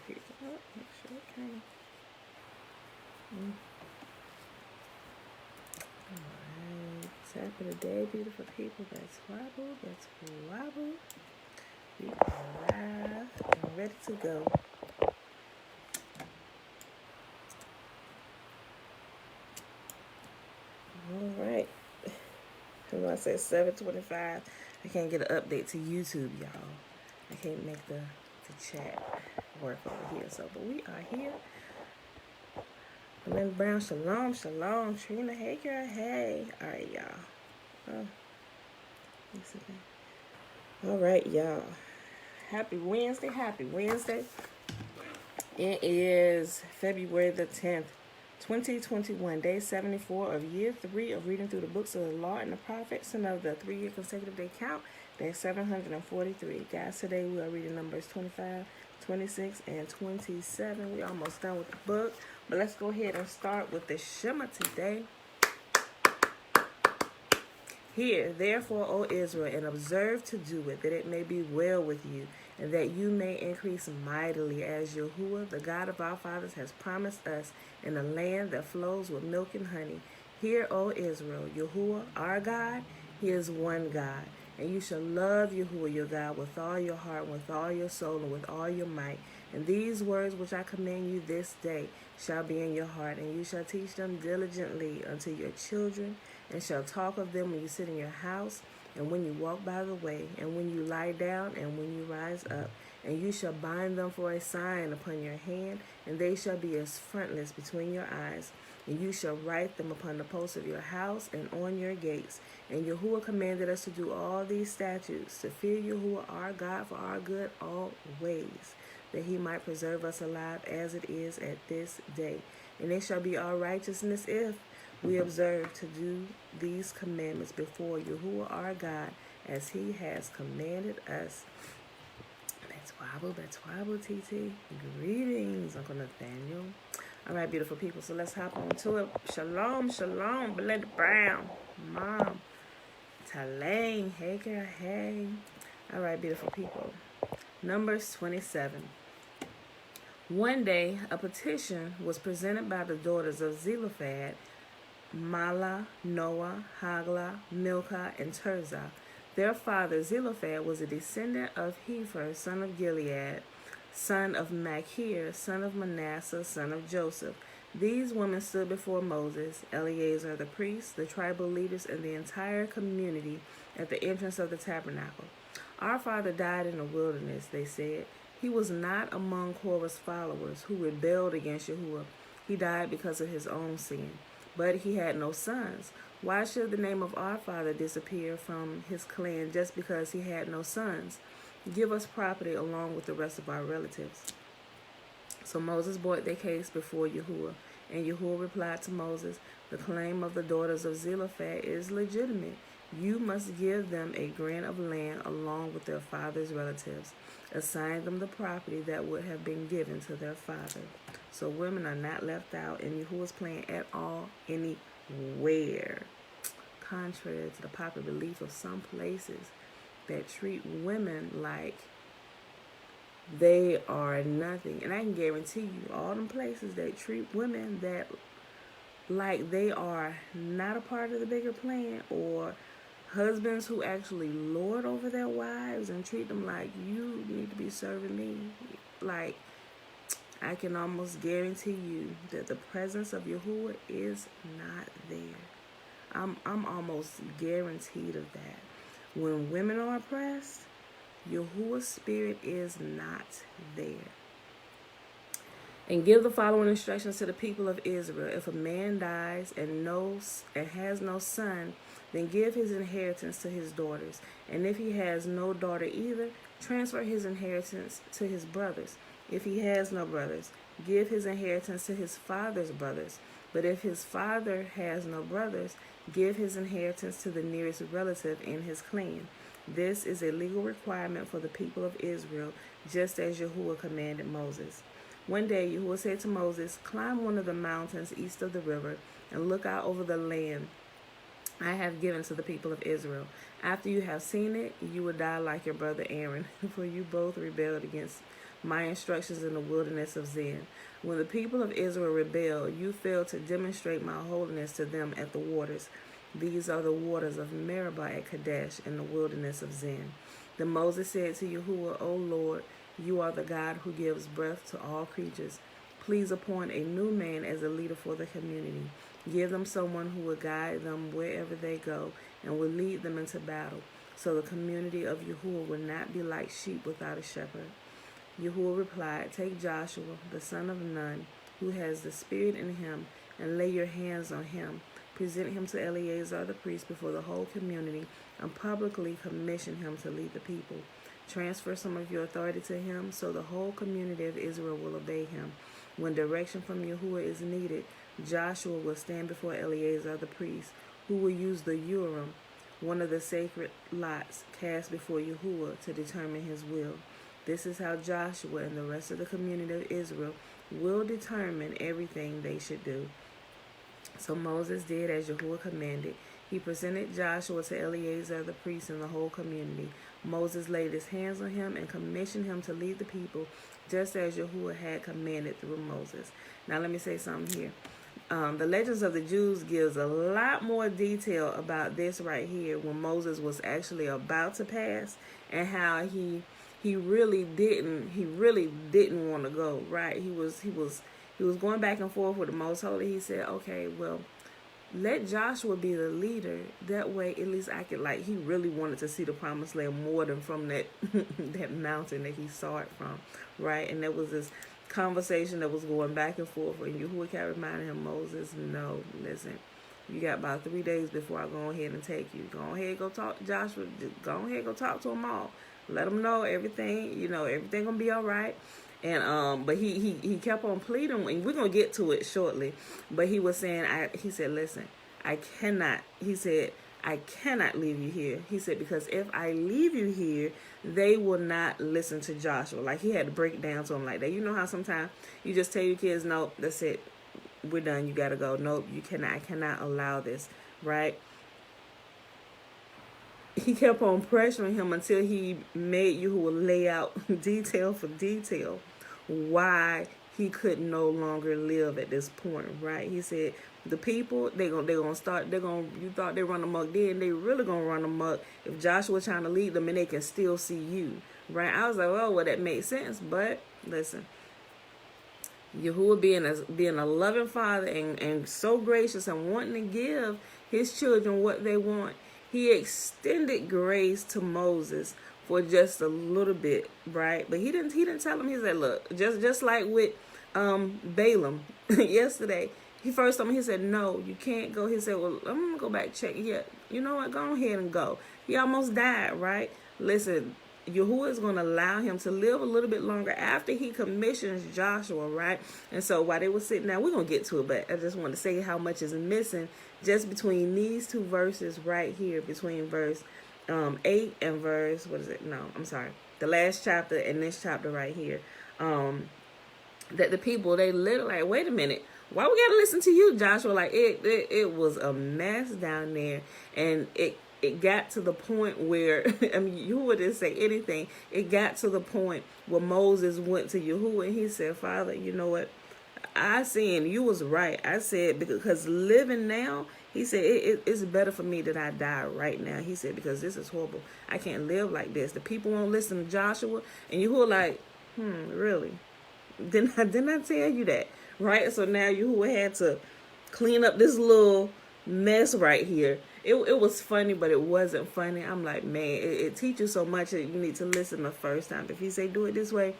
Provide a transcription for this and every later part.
people. Oh, make sure it came. Alright. Tap of the day, beautiful people. That's wobble. That's wobble. We are live and ready to go. Alright. When I say 7:25, I can't get an update to YouTube, y'all. I can't make the chat work over here. So, but we are here. Belinda Brown, shalom, shalom. Trina, hey girl, hey. Alright, y'all. Alright, y'all. Happy Wednesday, happy Wednesday. It is February the 10th, 2021, day 74 of year 3 of reading through the books of the law and the prophets and of the 3-year consecutive day count. Day 743. Guys, today we are reading numbers 25, 26, and 27. We're almost done with the book, but let's go ahead and start with the Shema today. Hear, therefore, O Israel, and observe to do it, that it may be well with you, and that you may increase mightily, as Yahuwah, the God of our fathers, has promised us, in a land that flows with milk and honey. Hear, O Israel, Yahuwah, our God, He is one God. And you shall love Yahuwah your God with all your heart, with all your soul, and with all your might. And these words which I command you this day shall be in your heart, and you shall teach them diligently unto your children, and shall talk of them when you sit in your house, and when you walk by the way, and when you lie down, and when you rise up. And you shall bind them for a sign upon your hand, and they shall be as frontlets between your eyes. And you shall write them upon the posts of your house and on your gates. And Yahuwah commanded us to do all these statutes, to fear Yahuwah our God for our good always, that He might preserve us alive as it is at this day. And it shall be our righteousness if we observe to do these commandments before Yahuwah our God, as He has commanded us. That's wobble, TT. Greetings, Uncle Nathaniel. All right, beautiful people, so let's hop on to it. Shalom, shalom, Belinda Brown, Mom, Talane, hey girl, hey. All right, beautiful people. Numbers 27. One day, a petition was presented by the daughters of Zelophehad, Mala, Noah, Hagla, Milcah, and Tirzah. Their father, Zelophehad, was a descendant of Hefer, son of Gilead, son of Machir, son of Manasseh, son of Joseph. These women stood before Moses, Eleazar the priest, the tribal leaders, and the entire community at the entrance of the tabernacle. Our father died in the wilderness, they said. He was not among Korah's followers who rebelled against Yahuwah. He died because of his own sin. But he had no sons. Why should the name of our father disappear from his clan just because he had no sons? Give us property along with the rest of our relatives. So Moses brought their case before Yahuwah, and Yahuwah replied to Moses, the claim of the daughters of Zelophehad is legitimate. You must give them a grant of land along with their father's relatives. Assign them the property that would have been given to their father. So women are not left out in Yahuwah's plan at all, anywhere. Contrary to the popular belief of some places that treat women like they are nothing. And I can guarantee you, all them places that treat women that like they are not a part of the bigger plan, or husbands who actually lord over their wives and treat them like you need to be serving me. Like, I can almost guarantee you that the presence of Yahuwah is not there. I'm almost guaranteed of that. When women are oppressed, Yahuwah's spirit is not there. And give the following instructions to the people of Israel. If a man dies and has no son, then give his inheritance to his daughters. And if he has no daughter either, transfer his inheritance to his brothers. If he has no brothers, give his inheritance to his father's brothers. But if his father has no brothers, give his inheritance to the nearest relative in his clan. This is a legal requirement for the people of Israel, just as Yahuwah commanded Moses. One day Yahuwah said to Moses, climb one of the mountains east of the river and look out over the land I have given to the people of Israel. After you have seen it, you will die like your brother Aaron, for you both rebelled against my instructions in the wilderness of Zin. When the people of Israel rebelled, you failed to demonstrate my holiness to them at the waters. These are the waters of Meribah at Kadesh in the wilderness of Zin. Then Moses said to Yahuwah, O Lord, you are the God who gives breath to all creatures. Please appoint a new man as a leader for the community. Give them someone who will guide them wherever they go and will lead them into battle, so the community of Yahuwah will not be like sheep without a shepherd. Yahuwah replied, take Joshua, the son of Nun, who has the Spirit in him, and lay your hands on him. Present him to Eleazar the priest before the whole community, and publicly commission him to lead the people. Transfer some of your authority to him, so the whole community of Israel will obey him. When direction from Yahuwah is needed, Joshua will stand before Eleazar the priest, who will use the Urim, one of the sacred lots cast before Yahuwah, to determine his will. This is how Joshua and the rest of the community of Israel will determine everything they should do. So Moses did as Yahuwah commanded. He presented Joshua to Eleazar the priest and the whole community. Moses laid his hands on him and commissioned him to lead the people, just as Yahuwah had commanded through Moses. Now let me say something here. The Legends of the Jews gives a lot more detail about this right here, when Moses was actually about to pass, and how he really didn't want to go, right? He was going back and forth with the Most Holy. He said, okay, well, let Joshua be the leader. That way, at least I could, he really wanted to see the promised land more than from that that mountain that he saw it from, right? And there was this conversation that was going back and forth, and Yahuwah kept reminding him, Moses, no, listen, you got about 3 days before I go ahead and take you. Go ahead, go talk to Joshua. Just go ahead, go talk to them all. Let them know everything, everything gonna be all right. And but he kept on pleading, and we're gonna get to it shortly. But he was saying, he said, listen, I cannot leave you here. He said, because if I leave you here, they will not listen to Joshua. He had to break it down to him like that. You know how sometimes you just tell your kids, no, that's it, we're done, you gotta go. Nope, you cannot. I cannot allow this, right? He kept on pressuring him until he made Yahuwah lay out detail for detail why he could no longer live at this point, right? He said, the people, you thought they run amok then, they really gonna run amok if Joshua's trying to lead them and they can still see you, right? I was like, well, that makes sense, but listen, Yahuwah being a loving father and so gracious and wanting to give his children what they want, he extended grace to Moses for just a little bit, right? But he didn't tell him. He said, look, just like with Balaam yesterday, he first told me, he said, no, you can't go. He said, well, I'm gonna go back check. Yeah, you know what? Go ahead and go. He almost died, right? Listen, Yahuwah is going to allow him to live a little bit longer after he commissions Joshua, right? And so while they were sitting down, we're going to get to it, but I just want to say how much is missing just between these two verses right here, between verse 8 and verse, the last chapter and this chapter right here, that the people, they literally wait a minute, why we got to listen to you, Joshua? It was a mess down there, and it got to the point where, you wouldn't say anything. It got to the point where Moses went to Yahuwah and he said, Father, you know what? I seen you was right. I said, because living now, he said, it's better for me that I die right now. He said, because this is horrible. I can't live like this. The people won't listen to Joshua. And Yahuwah really? Didn't I tell you that? Right? So now Yahuwah had to clean up this little mess right here. It was funny, but it wasn't funny. I'm like, man, it teaches so much that you need to listen the first time. If he say do it this way,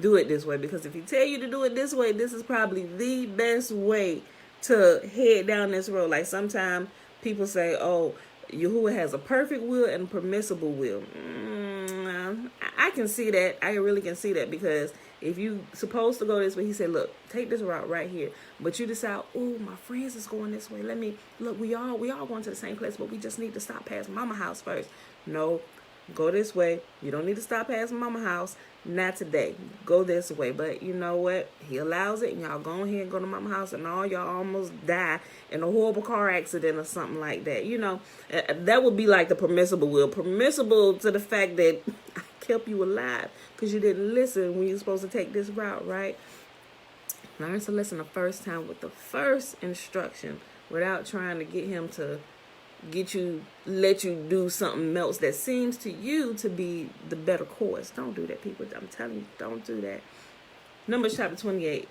do it this way. Because if he tell you to do it this way, this is probably the best way to head down this road. Sometimes people say, oh, Yahuwah has a perfect will and a permissible will. I can see that. I really can see that, because if you supposed to go this way, he said, look, take this route right here. But you decide, oh, my friends is going this way. We all going to the same place, but we just need to stop past Mama house first. No, go this way. You don't need to stop past Mama house. Not today. Go this way. But you know what? He allows it, and y'all go ahead and go to Mama house, and all y'all almost die in a horrible car accident or something like that. That would be like the permissible will. Permissible to the fact that I kept you alive because you didn't listen when you're supposed to take this route, right? Learn to listen the first time with the first instruction without trying to get him to let you do something else that seems to you to be the better course. Don't do that, people. I'm telling you, don't do that. Numbers chapter 28.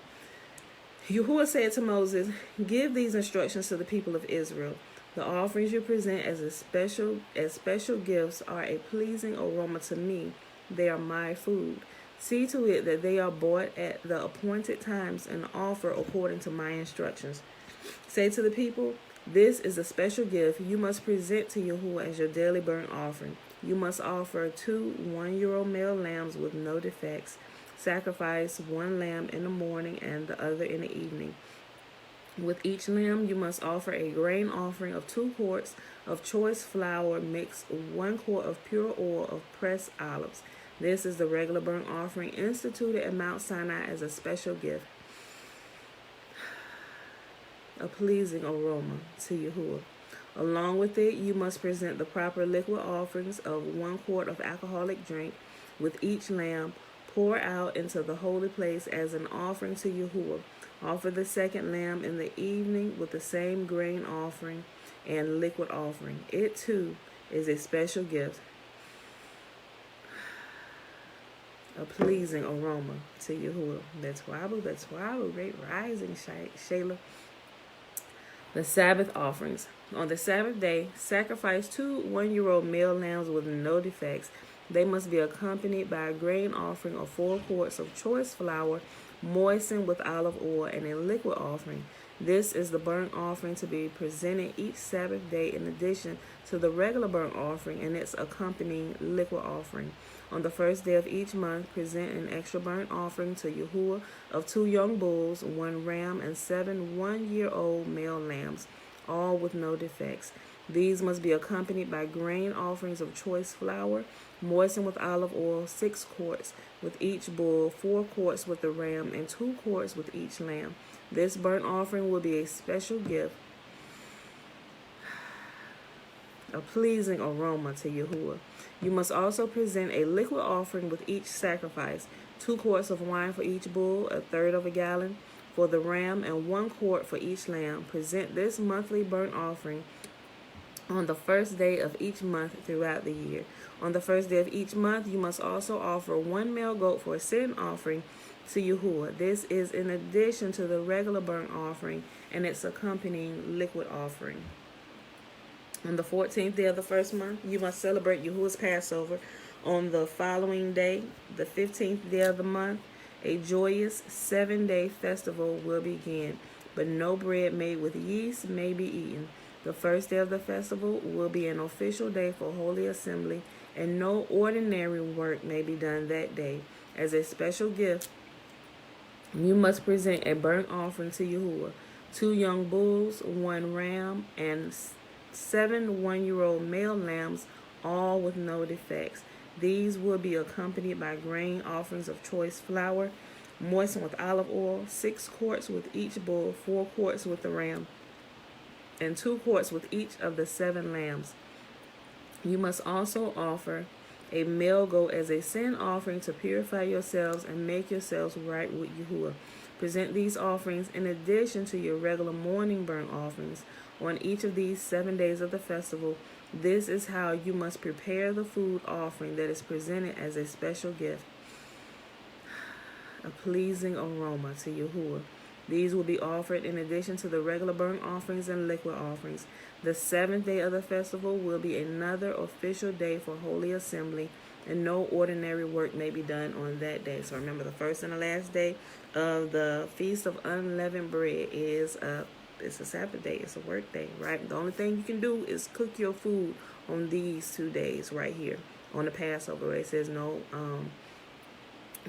Yahuwah said to Moses, give these instructions to the people of Israel. The offerings you present as special gifts are a pleasing aroma to me. They are my food. See to it that they are bought at the appointed times and offer according to my instructions. Say to the people, this is a special gift you must present to Yahuwah as your daily burnt offering. You must offer 2 one-year-old male lambs with no defects. Sacrifice 1 lamb in the morning and the other in the evening. With each lamb, you must offer a grain offering of 2 quarts of choice flour mixed 1 quart of pure oil of pressed olives. This is the regular burnt offering instituted at Mount Sinai as a special gift, a pleasing aroma to Yahuwah. Along with it, you must present the proper liquid offerings of 1 quart of alcoholic drink with each lamb. Pour out into the holy place as an offering to Yahuwah. Offer the second lamb in the evening with the same grain offering and liquid offering. It too is a special gift, a pleasing aroma to Yahuwah. That's why great rising, Shayla. The Sabbath offerings. On the Sabbath day, sacrifice 2 one-year-old male lambs with no defects. They must be accompanied by a grain offering of 4 quarts of choice flour, moistened with olive oil, and a liquid offering. This is the burnt offering to be presented each Sabbath day in addition to the regular burnt offering and its accompanying liquid offering. On the first day of each month, present an extra burnt offering to Yahuwah of 2 young bulls, 1 ram, and 7 one-year-old male lambs, all with no defects. These must be accompanied by grain offerings of choice flour, moistened with olive oil, 6 quarts with each bull, 4 quarts with the ram, and 2 quarts with each lamb. This burnt offering will be a special gift, a pleasing aroma to Yahuwah. You must also present a liquid offering with each sacrifice, 2 quarts of wine for each bull, 1/3 of a gallon for the ram, and 1 quart for each lamb. Present this monthly burnt offering on the first day of each month throughout the year. On the first day of each month, you must also offer 1 male goat for a sin offering to Yahuwah. This is in addition to the regular burnt offering and its accompanying liquid offering. On the 14th day of the first month, you must celebrate Yahuwah's Passover. On the following day, the 15th day of the month, a joyous 7-day festival will begin, but no bread made with yeast may be eaten. The first day of the festival will be an official day for Holy Assembly, and no ordinary work may be done that day. As a special gift, you must present a burnt offering to Yahuwah, 2 young bulls, 1 ram, and 7 one-year-old male lambs, all with no defects. These will be accompanied by grain offerings of choice flour, moistened with olive oil, 6 quarts with each bull, 4 quarts with the ram, and 2 quarts with each of the 7 lambs. You must also offer a male goat as a sin offering to purify yourselves and make yourselves right with Yahuwah. Present these offerings in addition to your regular morning burnt offerings on each of these 7 days of the festival. This is how you must prepare the food offering that is presented as a special gift, a pleasing aroma to Yahuwah. These will be offered in addition to the regular burnt offerings and liquid offerings. The 7th day of the festival will be another official day for Holy Assembly, and no ordinary work may be done on that day. So remember, the first and the last day of the Feast of Unleavened Bread is it's a Sabbath day. It's a work day, right? The only thing you can do is cook your food on these 2 days right here on the Passover, where it says no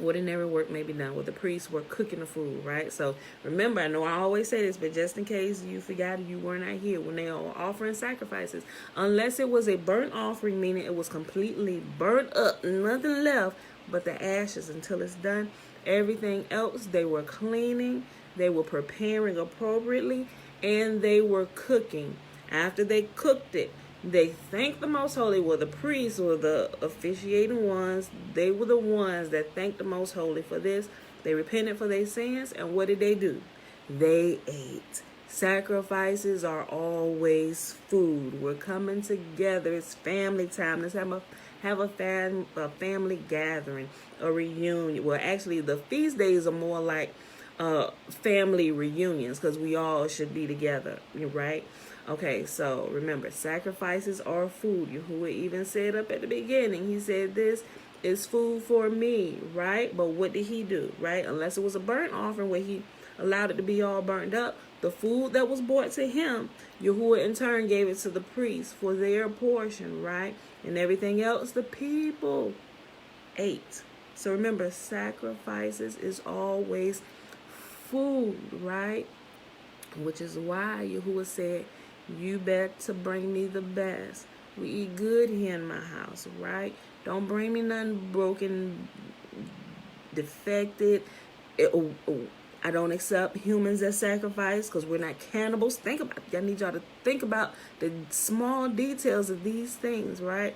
ordinary work may be done, where the priests were cooking the food, right? So remember, I know I always say this, but just in case you forgot, you were not here when they are offering sacrifices, unless it was a burnt offering, meaning it was completely burnt up, nothing left but the ashes until it's done. Everything else, they were cleaning, they were preparing appropriately, and they were cooking. After they cooked it, They thanked the Most Holy. Well, the priests were the officiating ones. They were the ones that thanked the Most Holy for this. They repented for their sins, and what did they do? They ate. Sacrifices are always food. We're coming together. It's family time. Let's have a family gathering, a reunion. Well, actually, the feast days are more like family reunions because we all should be together, right? Okay, so remember, sacrifices are food. Yahuwah even said up at the beginning, he said this is food for me, right? But what did he do, right? Unless it was a burnt offering where he allowed it to be all burnt up, the food that was brought to him, Yahuwah in turn gave it to the priests for their portion, right? And everything else the people ate. So remember, sacrifices is always food, right? Which is why Yahuwah said, you better bring me the best. We eat good here in my house, right? Don't bring me nothing broken, defected. I don't accept humans as sacrifice because we're not cannibals. Think about it. I need y'all to think about the small details of these things, right?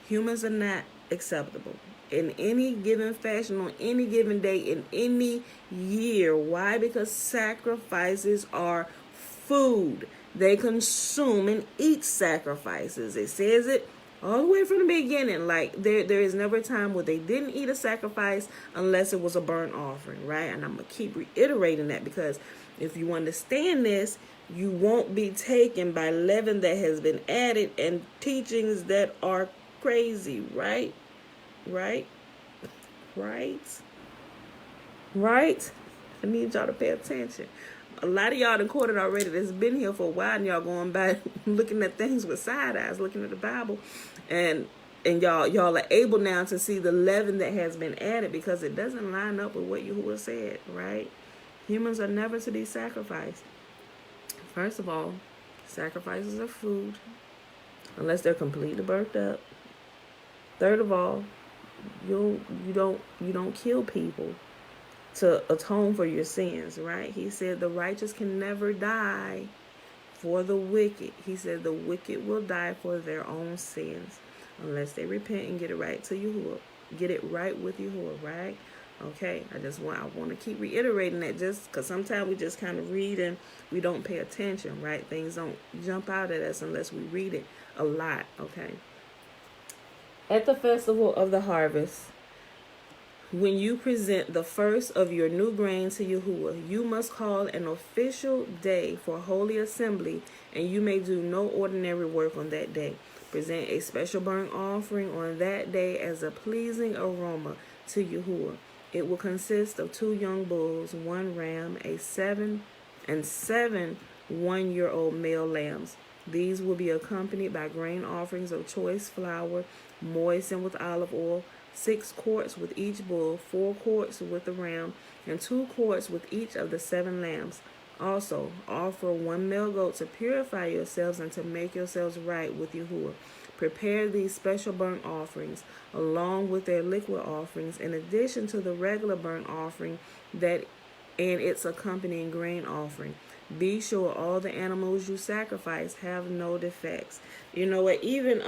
Humans are not acceptable in any given fashion, on any given day, in any year. Why? Because sacrifices are food. They consume and eat sacrifices. It says it all the way from the beginning. Like there is never a time where they didn't eat a sacrifice unless it was a burnt offering, right? And I'm going to keep reiterating that because if you understand this, you won't be taken by leaven that has been added and teachings that are crazy, right? Right? I need y'all to pay attention. A lot of y'all done caught it already that's been here for a while, and y'all going by looking at things with side eyes, looking at the Bible, and y'all are able now to see the leaven that has been added because it doesn't line up with what Yahuwah said, right? Humans are never to be sacrificed. First of all, sacrifices are food unless they're completely burnt up. Third of all, you don't kill people to atone for your sins, right? He said the righteous can never die for the wicked. He said the wicked will die for their own sins unless they repent and get it right to Yahuwah. Get it right with Yahuwah, right? Okay, I want to keep reiterating that just because sometimes we just kind of read and we don't pay attention, right? Things don't jump out at us unless we read it a lot, okay? At the festival of the harvest, when you present the first of your new grain to Yahuwah, you must call an official day for holy assembly, and you may do no ordinary work on that day. Present a special burnt offering on that day as a pleasing aroma to Yahuwah. It will consist of 2 young bulls, 1 ram, seven 1-year-old male lambs. These will be accompanied by grain offerings of choice flour, moistened with olive oil, 6 quarts with each bull, 4 quarts with the ram, and 2 quarts with each of the 7 lambs. Also, offer 1 male goat to purify yourselves and to make yourselves right with Yahuwah. Prepare these special burnt offerings along with their liquid offerings in addition to the regular burnt offering and its accompanying grain offering. Be sure all the animals you sacrifice have no defects. You know what? Even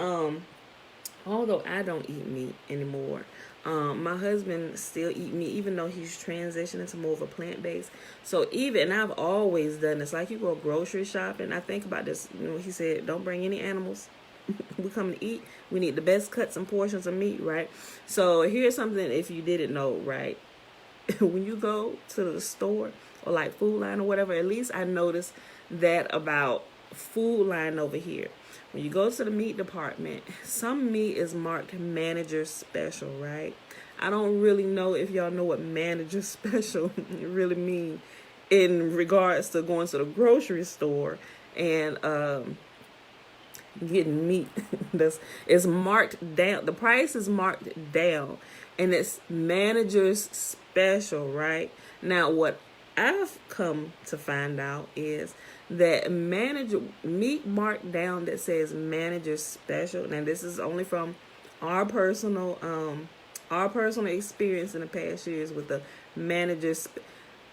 although I don't eat meat anymore, my husband still eat meat, even though he's transitioning to more of a plant-based. So and I've always done this. Like you go grocery shopping, I think about this. You know, he said, don't bring any animals. We come to eat. We need the best cuts and portions of meat, right? So here's something if you didn't know, right? When you go to the store or like Food Line or whatever, at least I noticed that about Food Line over here. When you go to the meat department, some meat is marked manager special, right? I don't really know if y'all know what manager special really mean in regards to going to the grocery store and getting meat. It's marked down. The price is marked down and it's manager's special, right? Now, what I've come to find out is that meat marked down that says manager special. Now this is only from our personal experience in the past years with the managers.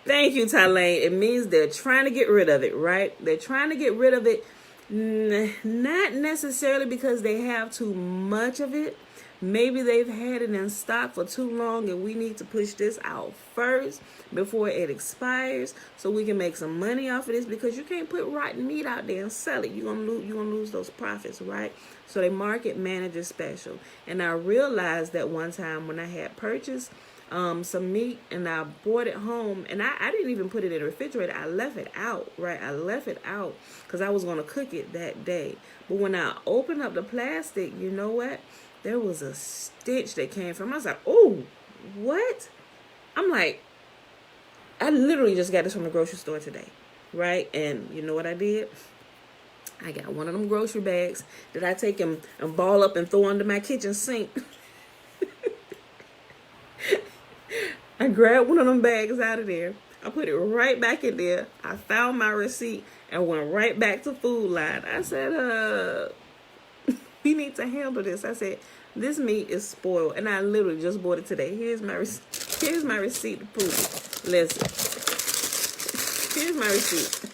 Thank you, Tylane. It means they're trying to get rid of it, right? They're trying to get rid of it Not necessarily because they have too much of it. Maybe they've had it in stock for too long and we need to push this out first before it expires so we can make some money off of this, because you can't put rotten meat out there and sell it. You're gonna lose those profits, right? So they market manager special. And I realized that one time when I had purchased some meat and I brought it home, and I didn't even put it in the refrigerator. I left it out, right? I left it out because I was going to cook it that day. But when I opened up the plastic, you know what? There was a stench that came from. I was like, oh, what? I'm like, I literally just got this from the grocery store today, right? And you know what I did? I got one of them grocery bags that I take and ball up and throw under my kitchen sink. I grabbed one of them bags out of there. I put it right back in there. I found my receipt and went right back to Food Line. I said, we need to handle this. I said, this meat is spoiled. And I literally just bought it today. Here's my receipt to prove it. Listen. Here's my receipt.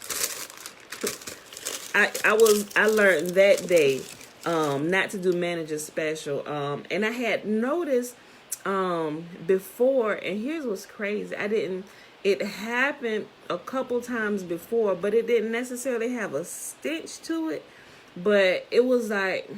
I learned that day not to do manager special. And I had noticed before, and here's what's crazy. It happened a couple times before, but it didn't necessarily have a stench to it. But it was like,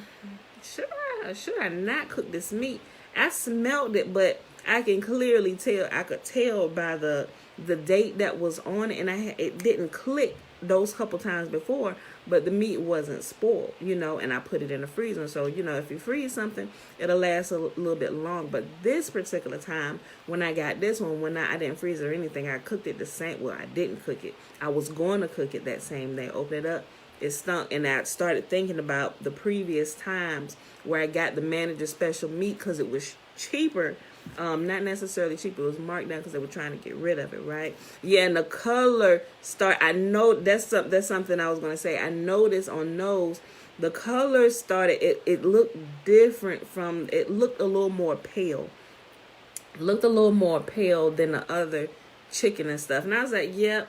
should I not cook this meat? I smelled it, but I can clearly tell. I could tell by the date that was on it, and it didn't click those couple times before, but the meat wasn't spoiled, and I put it in the freezer. So, if you freeze something, it'll last a little bit long. But this particular time, when I got this one, when I didn't freeze it or anything, I cooked it the same. Well, I didn't cook it. I was going to cook it that same day. Open it up. It stunk, and I started thinking about the previous times where I got the manager special meat because it was cheaper. Not necessarily cheap. It was marked down because they were trying to get rid of it, right? Yeah, and the color I know that's something I was going to say. I noticed on those, the color started, it looked different it looked a little more pale. Looked a little more pale than the other chicken and stuff. And I was like, yep.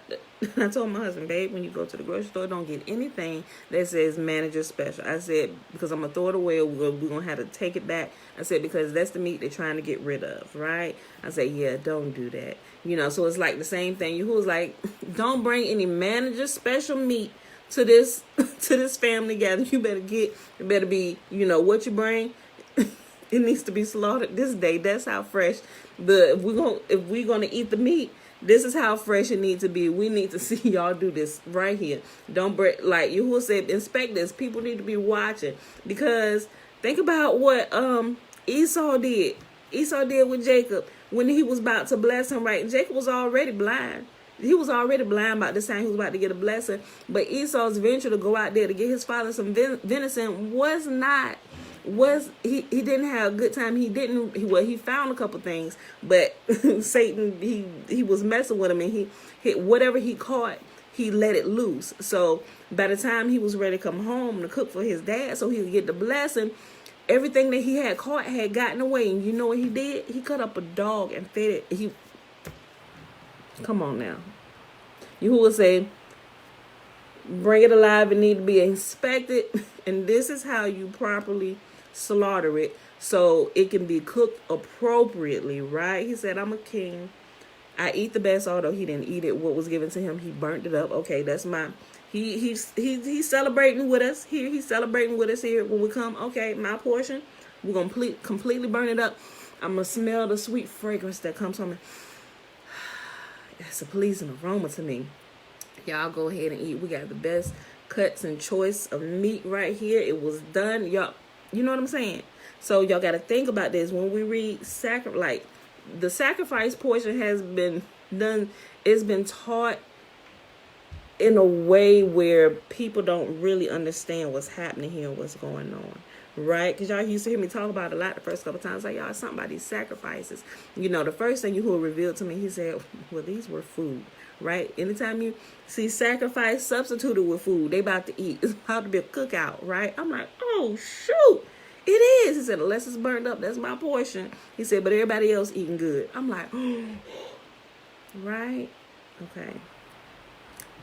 I told my husband, babe, when you go to the grocery store, don't get anything that says manager special. I said, because I'm going to throw it away, we're going to have to take it back. I said, because that's the meat they're trying to get rid of, right? I said, yeah, don't do that. So it's like the same thing. You was like, don't bring any manager special meat to this family gathering. You better be, what you bring. It needs to be slaughtered this day. That's how fresh. If we're gonna eat the meat, this is how fresh it needs to be. We need to see y'all do this right here. Don't break, like Yahuwah said, inspect this. People need to be watching, because think about what Esau did. Esau did with Jacob when he was about to bless him. Right, Jacob was already blind. He was already blind by this time he was about to get a blessing. But Esau's venture to go out there to get his father some venison he didn't have a good time. He found a couple things, but Satan, he was messing with him, and he hit whatever he caught, he let it loose. So by the time he was ready to come home to cook for his dad so he could get the blessing, everything that he had caught had gotten away. And you know what he did? He cut up a dog and fed it. Come on now. You will say, bring it alive, it need to be inspected. And this is how you properly slaughter it so it can be cooked appropriately, right? He said, I'm a king. I eat the best, although he didn't eat it. What was given to him, he burnt it up. Okay, that's my... He's celebrating with us here. He's celebrating with us here when we come. Okay, my portion. We're going to completely burn it up. I'm going to smell the sweet fragrance that comes from it. It's a pleasing aroma to me. Y'all go ahead and eat. We got the best cuts and choice of meat right here. It was done. Y'all, you know what I'm saying? So y'all got to think about this. When we read the sacrifice portion has been done. It's been taught in a way where people don't really understand what's happening here and what's going on. Right? Because y'all used to hear me talk about it a lot the first couple times. Like, y'all, something about these sacrifices. The first thing Yahuwah revealed to me, he said, well, these were food. Right? Anytime you see sacrifice substituted with food, they about to eat. It's about to be a cookout. Right? I'm like, oh, shoot. It is. He said, unless it's burned up, that's my portion. He said, but everybody else eating good. I'm like, oh. Right? Okay.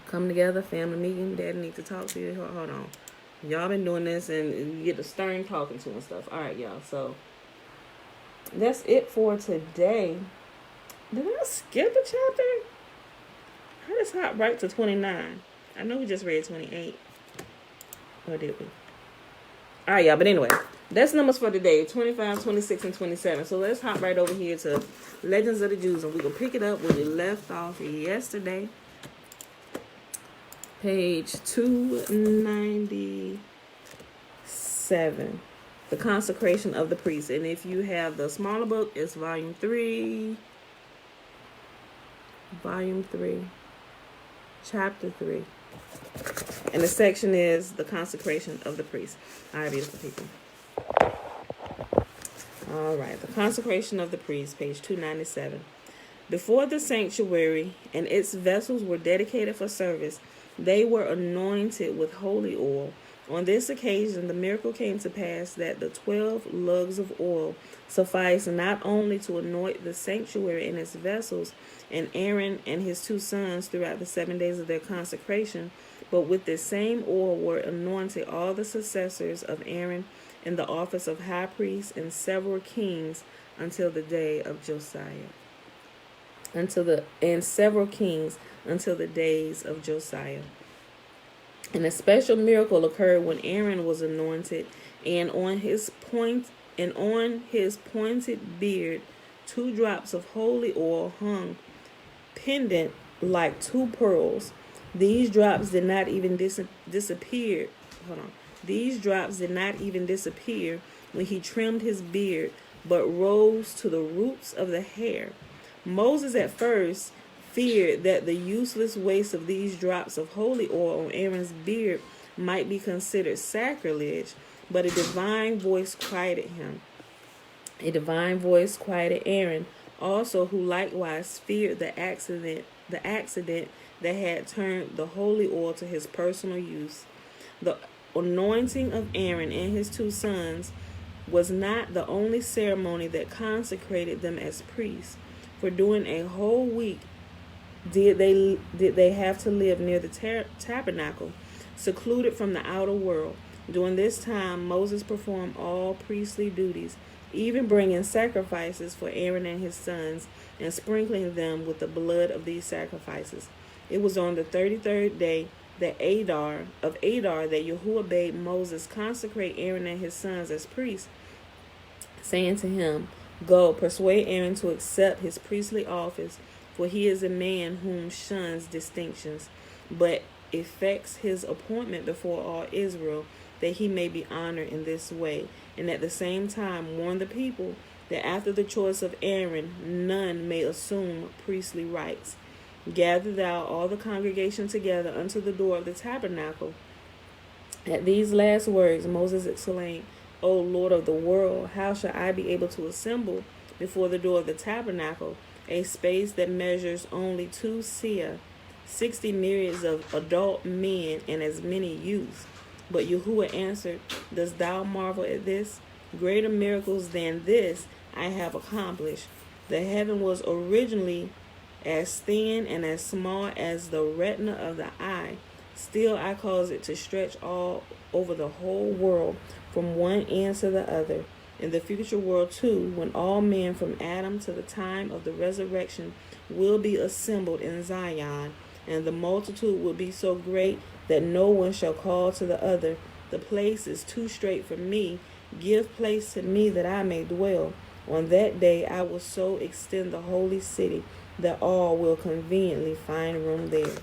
Come together, family meeting. Daddy need to talk to you. Hold on. Y'all been doing this and you get the stern talking to and stuff. All right, y'all. So that's it for today. Did I skip a chapter? I just hop right to 29. I know we just read 28. Or did we? All right, y'all. But anyway, that's numbers for today. 25, 26, and 27. So let's hop right over here to Legends of the Jews. And we're going to pick it up where we left off yesterday. Page 297. The Consecration of the Priest. And if you have the smaller book, it's volume 3. Volume 3. Chapter 3. And the section is the Consecration of the Priest. All right, beautiful people. All right, the Consecration of the Priest, page 297. Before the sanctuary and its vessels were dedicated for service, they were anointed with holy oil. On this occasion, the miracle came to pass that the 12 lugs of oil sufficed not only to anoint the sanctuary and its vessels, and Aaron and his 2 sons throughout the 7 days of their consecration, but with this same oil were anointed all the successors of Aaron in the office of high priest and several kings until the day of Josiah. Several kings until the days of Josiah. And a special miracle occurred when Aaron was anointed, and on his pointed beard 2 drops of holy oil hung pendant like 2 pearls. These drops did not even disappear. These drops did not even disappear when he trimmed his beard, but rose to the roots of the hair. Moses at first feared that the useless waste of these drops of holy oil on Aaron's beard might be considered sacrilege, but a divine voice quieted him. A divine voice quieted Aaron also, who likewise feared the accident that had turned the holy oil to his personal use. The anointing of Aaron and his 2 sons was not the only ceremony that consecrated them as priests, for during a whole week did they have to live near the tabernacle, secluded from the outer world. During this time, Moses performed all priestly duties, even bringing sacrifices for Aaron and his sons and sprinkling them with the blood of these sacrifices. It was on the 33rd day that Adar that Yahuwah bade Moses consecrate Aaron and his sons as priests, saying to him, "Go, persuade Aaron to accept his priestly office, for he is a man whom shuns distinctions, but effects his appointment before all Israel, that he may be honored in this way, and at the same time warn the people that after the choice of Aaron none may assume priestly rights. Gather thou all the congregation together unto the door of the tabernacle." At these last words Moses exclaimed, "O Lord of the world, how shall I be able to assemble before the door of the tabernacle, a space that measures only 2 seah, 60 myriads of adult men and as many youths?" But Yahuwah answered, "Dost thou marvel at this? Greater miracles than this I have accomplished. The heaven was originally as thin and as small as the retina of the eye. Still I cause it to stretch all over the whole world from one end to the other. In the future world too, when all men from Adam to the time of the resurrection will be assembled in Zion, and the multitude will be so great that no one shall call to the other, the place is too strait for me. Give place to me that I may dwell. On that day I will so extend the holy city that all will conveniently find room there."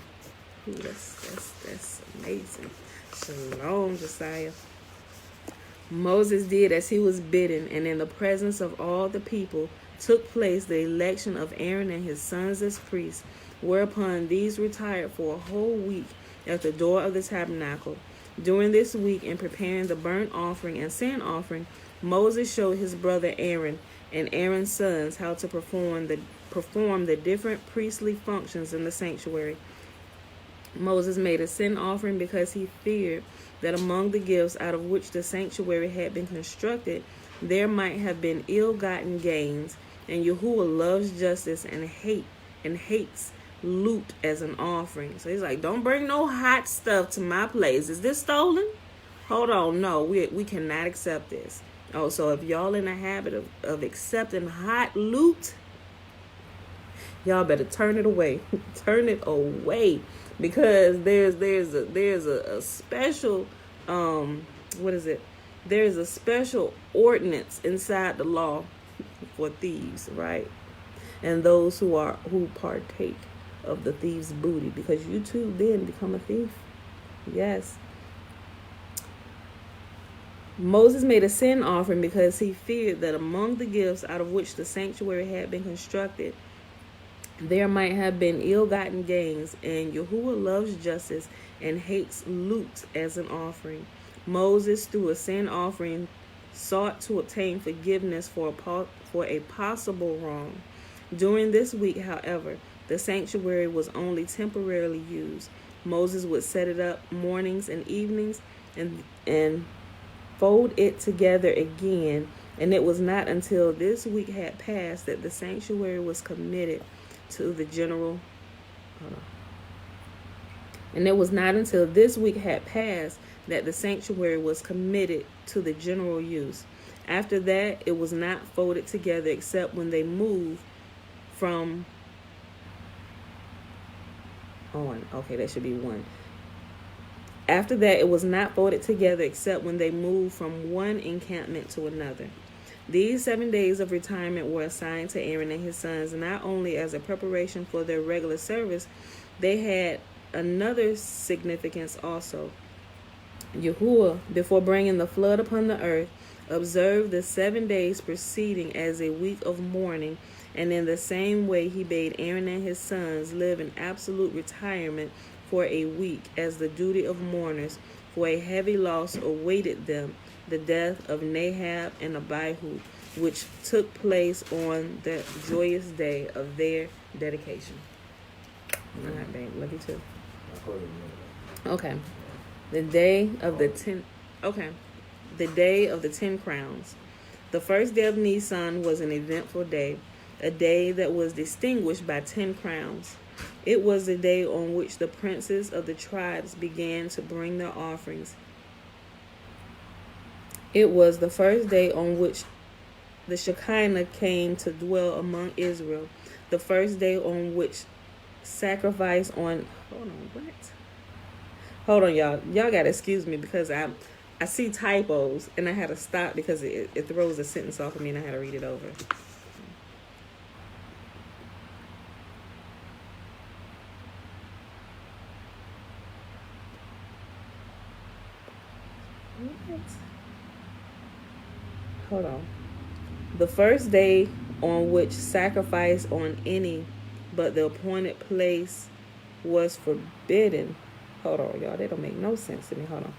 Ooh, that's amazing. Shalom, Josiah. Moses did as he was bidden, and in the presence of all the people took place the election of Aaron and his sons as priests, whereupon these retired for a whole week at the door of the tabernacle. During this week, in preparing the burnt offering and sin offering, Moses showed his brother Aaron and Aaron's sons how to perform the different priestly functions in the sanctuary. Moses made a sin offering because he feared that among the gifts out of which the sanctuary had been constructed, there might have been ill-gotten gains, and Yahuwah loves justice and hates loot as an offering. So he's like, don't bring no hot stuff to my place. Is this stolen? hold on, no, we cannot accept this. Oh, so if y'all in the habit of accepting hot loot, y'all better turn it away. Turn it away. Because there's a special what is it? There's a special ordinance inside the law for thieves, right? And those who partake of the thief's booty, because you too then become a thief. Yes. Moses made a sin offering because he feared that among the gifts out of which the sanctuary had been constructed, there might have been ill-gotten gains, and Yahuwah loves justice and hates loot as an offering. Moses, through a sin offering, sought to obtain forgiveness for a possible wrong. During this week, however, the sanctuary was only temporarily used. Moses would set it up mornings and evenings and fold it together again, and it was not until this week had passed that the sanctuary was committed to the general And it was not until this week had passed that the sanctuary was committed to the general use. After that, it was not folded together except when they moved from on. Okay, that should be one. After that, it was not folded together except when they moved from one encampment to another. These 7 days of retirement were assigned to Aaron and his sons, not only as a preparation for their regular service, they had another significance also. Yahuwah, before bringing the flood upon the earth, observed the 7 days preceding as a week of mourning, and in the same way he bade Aaron and his sons live in absolute retirement for a week as the duty of mourners, for a heavy loss awaited them, the death of Nahab and Abihu, which took place on the joyous day of their dedication. All right, babe, love you too. Okay. The day of the 10 crowns. The first day of Nisan was an eventful day, a day that was distinguished by 10 crowns. It was the day on which the princes of the tribes began to bring their offerings. It was the first day on which the Shekinah came to dwell among Israel. The first day on which sacrifice on... Hold on, y'all. Y'all got to excuse me because I see typos and I had to stop because it throws a sentence off of me and I had to read it over. What? Hold on. The first day on which sacrifice on any but the appointed place was forbidden. Hold on, y'all. They don't make no sense to me. Hold on.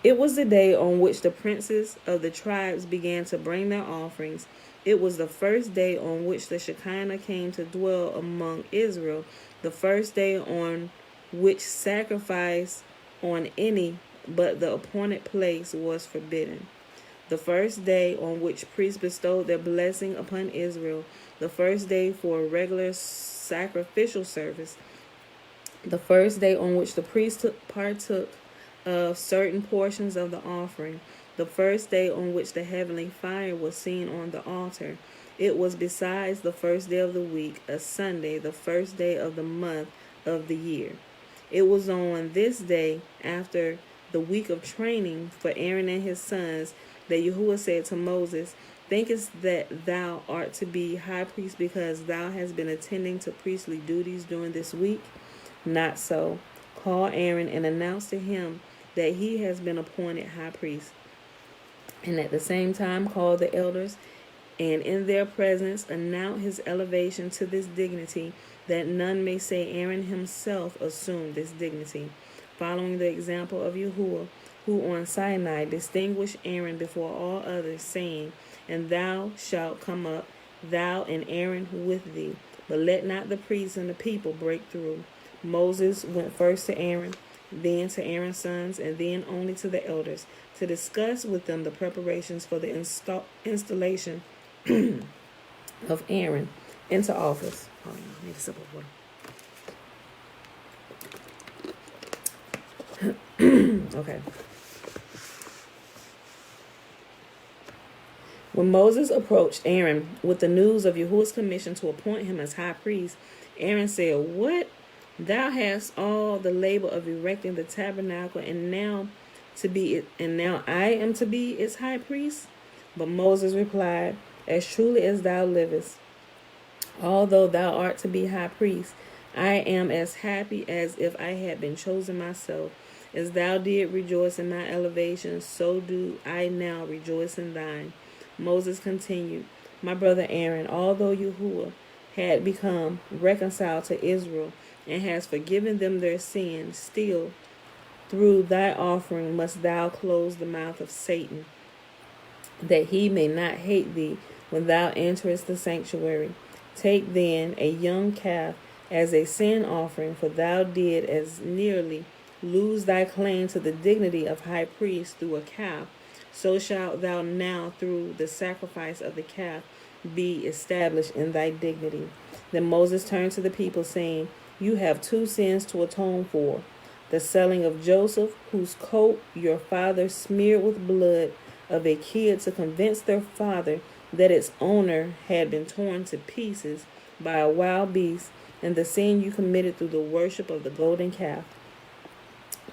It was the day on which the princes of the tribes began to bring their offerings. It was the first day on which the Shekinah came to dwell among Israel. The first day on which sacrifice on any but the appointed place was forbidden. The first day on which priests bestowed their blessing upon Israel. The first day for a regular sacrificial service. The first day on which the priest partook of certain portions of the offering. The first day on which the heavenly fire was seen on the altar. It was besides the first day of the week, a Sunday, the first day of the month of the year. It was on this day, after the week of training for Aaron and his sons, that Yahuwah said to Moses, "Thinkest that thou art to be high priest because thou hast been attending to priestly duties during this week? Not so. Call Aaron and announce to him that he has been appointed high priest. And at the same time call the elders, and in their presence announce his elevation to this dignity, that none may say Aaron himself assumed this dignity, following the example of Yahuwah, who on Sinai distinguished Aaron before all others, saying, And thou shalt come up, thou and Aaron with thee, but let not the priests and the people break through." Moses went first to Aaron, then to Aaron's sons, and then only to the elders, to discuss with them the preparations for the installation of Aaron into office. Hold on, I need a sip of water. Okay. When Moses approached Aaron with the news of Yahuwah's commission to appoint him as high priest, Aaron said, "What? Thou hast all the labor of erecting the tabernacle, and now I am to be its high priest?" But Moses replied, "As truly as thou livest, although thou art to be high priest, I am as happy as if I had been chosen myself. As thou did rejoice in my elevation, so do I now rejoice in thine." Moses continued, "My brother Aaron, although Yahuwah had become reconciled to Israel and has forgiven them their sins, still through thy offering must thou close the mouth of Satan, that he may not hate thee when thou enterest the sanctuary. Take then a young calf as a sin offering, for thou did as nearly lose thy claim to the dignity of high priest through a calf, so shalt thou now through the sacrifice of the calf be established in thy dignity." Then Moses turned to the people, saying, "You have two sins to atone for: the selling of Joseph, whose coat your father smeared with blood of a kid to convince their father that its owner had been torn to pieces by a wild beast, and the sin you committed through the worship of the golden calf.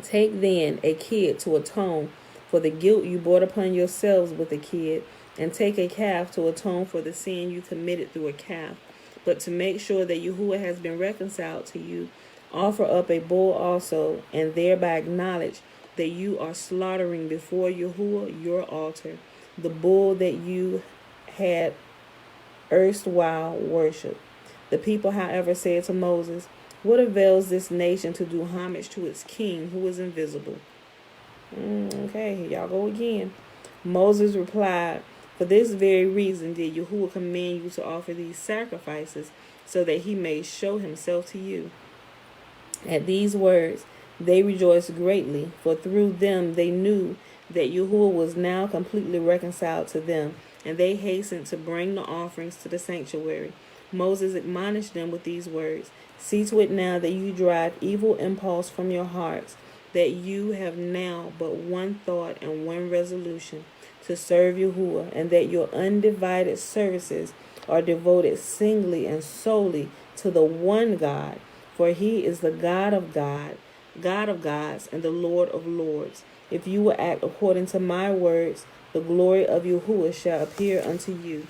Take then a kid to atone for the guilt you brought upon yourselves with a kid, and take a calf to atone for the sin you committed through a calf. But to make sure that Yahuwah has been reconciled to you, offer up a bull also, and thereby acknowledge that you are slaughtering before Yahuwah your altar the bull that you had erstwhile worshipped." The people, however, said to Moses, "What avails this nation to do homage to its king who is invisible?" Okay, here y'all go again. Moses replied, "For this very reason did Yahuwah command you to offer these sacrifices, so that he may show himself to you." At these words, they rejoiced greatly, for through them they knew that Yahuwah was now completely reconciled to them, and they hastened to bring the offerings to the sanctuary. Moses admonished them with these words, "See to it now that you drive evil impulse from your hearts, that you have now but one thought and one resolution, to serve Yahuwah, and that your undivided services are devoted singly and solely to the one God, for he is the God of gods, and the Lord of lords. If you will act according to my words, the glory of Yahuwah shall appear unto you."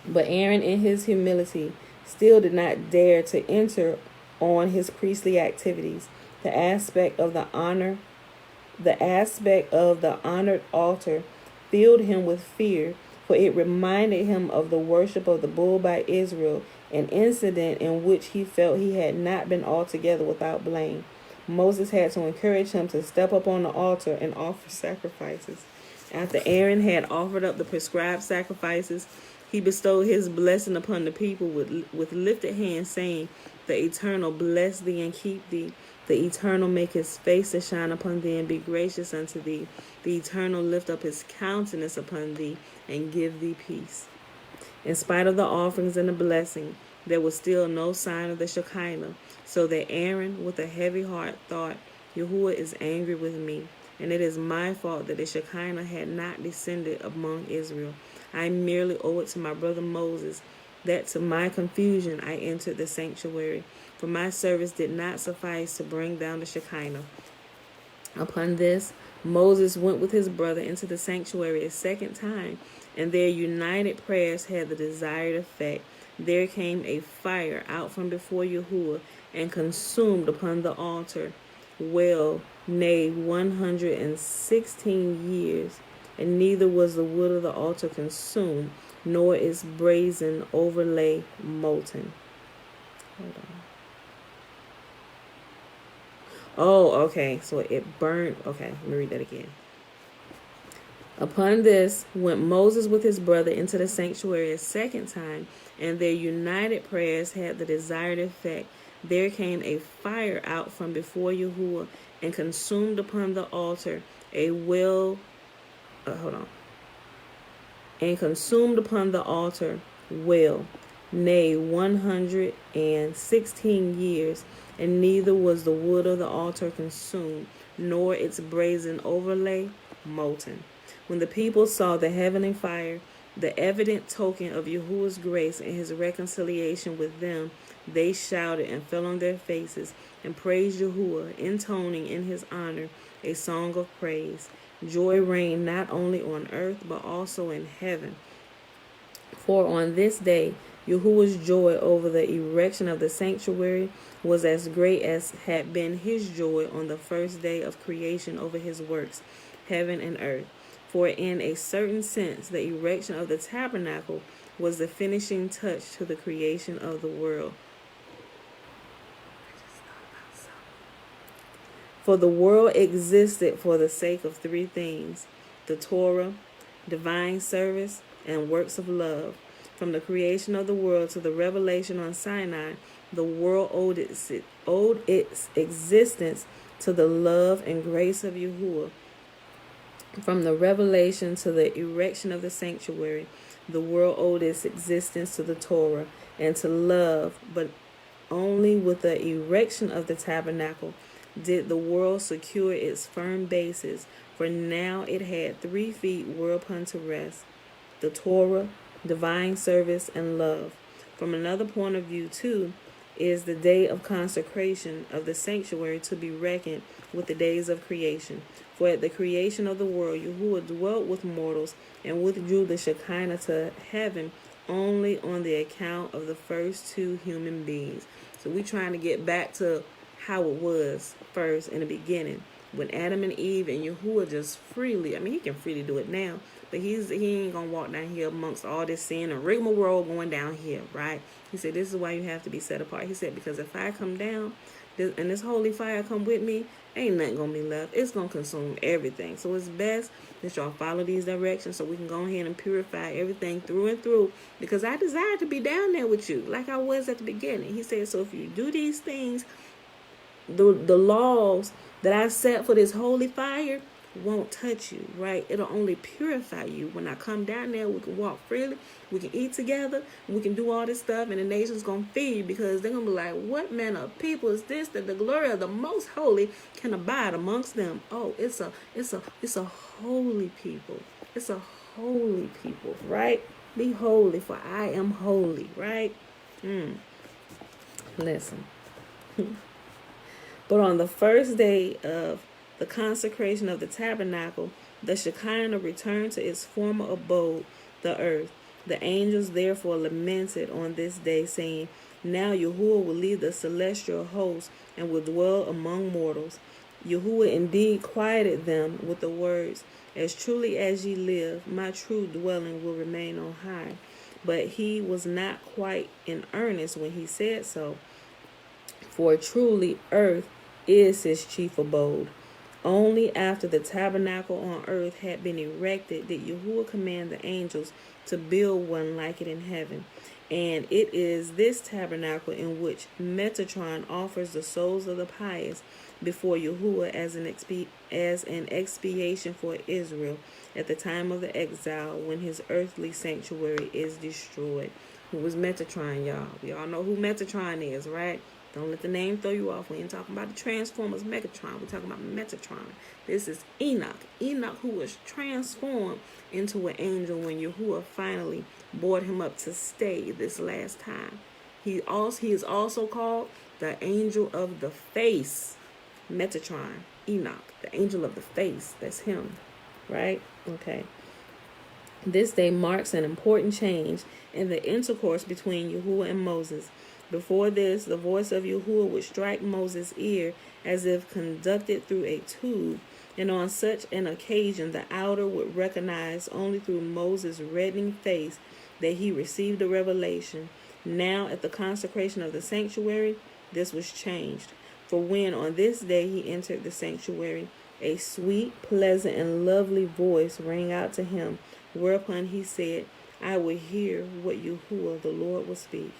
But Aaron, in his humility, still did not dare to enter on his priestly activities. The aspect of the honored altar filled him with fear, for it reminded him of the worship of the bull by Israel, an incident in which he felt he had not been altogether without blame. Moses had to encourage him to step up on the altar and offer sacrifices. After Aaron had offered up the prescribed sacrifices, he bestowed his blessing upon the people with lifted hands, saying, "The Eternal bless thee and keep thee. The Eternal make his face to shine upon thee and be gracious unto thee. The Eternal lift up his countenance upon thee and give thee peace." In spite of the offerings and the blessing, there was still no sign of the Shekinah, so that Aaron, with a heavy heart, thought, "Yahuwah is angry with me, and it is my fault that the Shekinah had not descended among Israel. I merely owe it to my brother Moses that to my confusion I entered the sanctuary, for my service did not suffice to bring down the Shekinah." Upon this, Moses went with his brother into the sanctuary a second time, and their united prayers had the desired effect. There came a fire out from before Yahuwah and consumed upon the altar well nay 116 years, and neither was the wood of the altar consumed, nor its brazen overlay molten. Hold on. Oh, okay, so it burned. Okay, let me read that again. Upon this went Moses with his brother into the sanctuary a second time, and their united prayers had the desired effect. There came a fire out from before Yahuwah and consumed upon the altar well nay 116 years, and neither was the wood of the altar consumed, nor its brazen overlay molten. When the people saw the heavenly fire the evident token of Yahuwah's grace and his reconciliation with them, they shouted and fell on their faces and praised Yahuwah, intoning in his honor a song of praise. Joy reigned not only on earth but also in heaven. For on this day, Yahuwah's joy over the erection of the sanctuary was as great as had been his joy on the first day of creation over his works, heaven and earth. For in a certain sense, the erection of the tabernacle was the finishing touch to the creation of the world. For the world existed for the sake of three things: the Torah, divine service, and works of love. From the creation of the world to the revelation on Sinai, the world owed its existence to the love and grace of Yahuwah. From the revelation to the erection of the sanctuary, the world owed its existence to the Torah and to love, but only with the erection of the tabernacle did the world secure its firm basis, for now it had 3 feet whereupon to rest: the Torah, divine service, and love. From another point of view, too, is the day of consecration of the sanctuary to be reckoned with the days of creation. For at the creation of the world, Yahuwah dwelt with mortals and withdrew the Shekinah to heaven only on the account of the first 2 human beings. So we're trying to get back to how it was first in the beginning, when Adam and Eve and Yahuwah just freely, he can freely do it now, but he ain't gonna walk down here amongst all this sin and rigmarole going down here, right? He said, this is why you have to be set apart. He said, because if I come down and this holy fire come with me, ain't nothing gonna be left. It's gonna consume everything. So it's best that y'all follow these directions so we can go ahead and purify everything through and through, because I desire to be down there with you like I was at the beginning. He said, so if you do these things, the laws that I set for this holy fire won't touch you, right? It'll only purify you. When I come down there, we can walk freely, we can eat together, we can do all this stuff, and the nation's gonna feed, because they're gonna be like, what manner of people is this that the glory of the most holy can abide amongst them? Oh, it's a holy people. It's a holy people, right? Be holy, for I am holy, right? Listen. But on the first day of the consecration of the tabernacle, the Shekinah returned to its former abode, the earth. The angels therefore lamented on this day, saying, now Yahuwah will leave the celestial host and will dwell among mortals. Yahuwah indeed quieted them with the words, as truly as ye live, my true dwelling will remain on high. But he was not quite in earnest when he said so, for truly earth is his chief abode. Only after the tabernacle on earth had been erected did Yahuwah command the angels to build one like it in heaven. And it is this tabernacle in which Metatron offers the souls of the pious before Yahuwah as an expiation for Israel at the time of the exile, when his earthly sanctuary is destroyed. Who was Metatron, y'all? We all know who Metatron is, right? Don't let the name throw you off. We ain't talking about the Transformers Megatron. We're talking about Metatron. This is Enoch. Enoch, who was transformed into an angel when Yahuwah finally brought him up to stay this last time. He is also called the angel of the face. Metatron, Enoch, the angel of the face. That's him, right? Okay. This day marks an important change in the intercourse between Yahuwah and Moses. Before this, the voice of Yahuwah would strike Moses' ear as if conducted through a tube, and on such an occasion the outer would recognize only through Moses' reddening face that he received the revelation. Now, at the consecration of the sanctuary, this was changed. For when on this day he entered the sanctuary, a sweet, pleasant, and lovely voice rang out to him, whereupon he said, I will hear what Yahuwah the Lord will speak.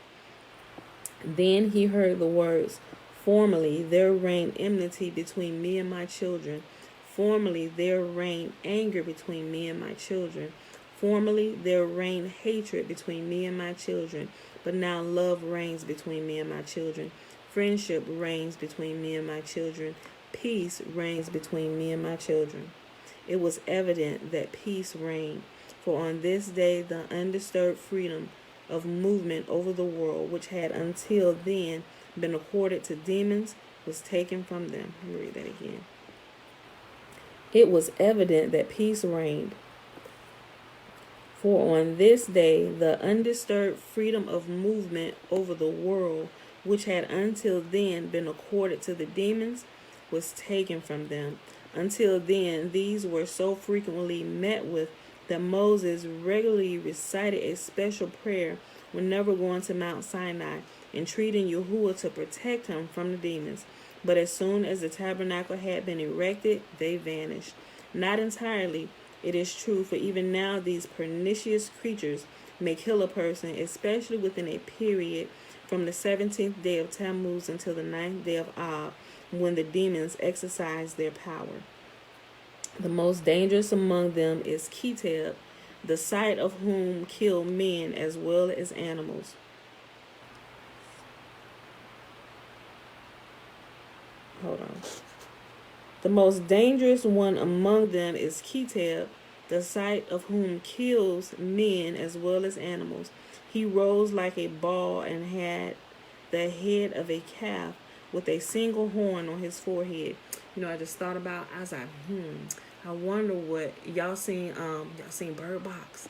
Then he heard the words, formerly there reigned enmity between me and my children. Formerly there reigned anger between me and my children. Formerly there reigned hatred between me and my children. But now love reigns between me and my children. Friendship reigns between me and my children. Peace reigns between me and my children. It was evident that peace reigned. For on this day the undisturbed freedom of movement over the world, which had until then been accorded to demons, was taken from them. Let me read that again. It was evident that peace reigned. For on this day the undisturbed freedom of movement over the world, which had until then been accorded to the demons, was taken from them. Until then, these were so frequently met with that Moses regularly recited a special prayer whenever going to Mount Sinai, entreating Yahuwah to protect him from the demons. But as soon as the tabernacle had been erected, they vanished. Not entirely, it is true, for even now these pernicious creatures may kill a person, especially within a period from the 17th day of Tammuz until the 9th day of Ab, when the demons exercise their power. The most dangerous among them is Kitab, the sight of whom kill men as well as animals. Hold on. The most dangerous one among them is Kitab, the sight of whom kills men as well as animals. He rose like a ball and had the head of a calf with a single horn on his forehead. You know, I just thought about, I was like, I wonder what y'all seen Bird Box.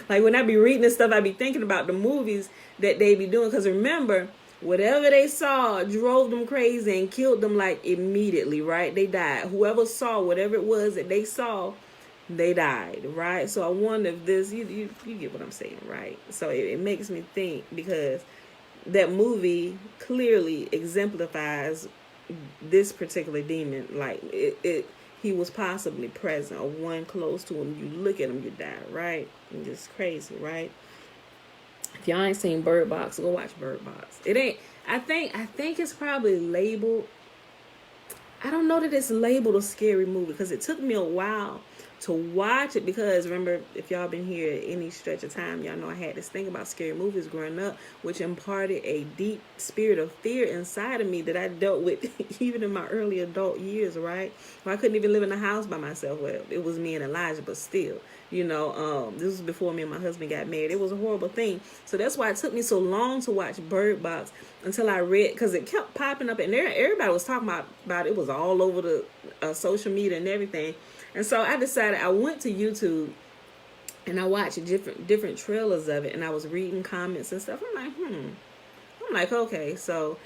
Like when I be reading this stuff, I be thinking about the movies that they be doing. Because remember, whatever they saw drove them crazy and killed them like immediately, right? They died. Whoever saw whatever it was that they saw, they died, right? So I wonder if this, you get what I'm saying, right? So it makes me think, because that movie clearly exemplifies this particular demon. Like he was possibly present, or one close to him. You look at him, you die, right? And it's crazy, right? If y'all ain't seen Bird Box, go watch Bird Box. It ain't. I think it's probably labeled. I don't know that it's labeled a scary movie, because it took me a while to watch it, because remember, if y'all been here at any stretch of time, y'all know I had this thing about scary movies growing up, which imparted a deep spirit of fear inside of me that I dealt with even in my early adult years, right? Well, I couldn't even live in the house by myself. Well, it was me and Elijah, but still, you know, this was before me and my husband got married. It was a horrible thing. So that's why it took me so long to watch Bird Box, until I read, because it kept popping up, and there everybody was talking about it. It was all over the social media and everything. And so I decided, I went to YouTube and I watched different trailers of it, and I was reading comments and stuff. I'm like, okay. So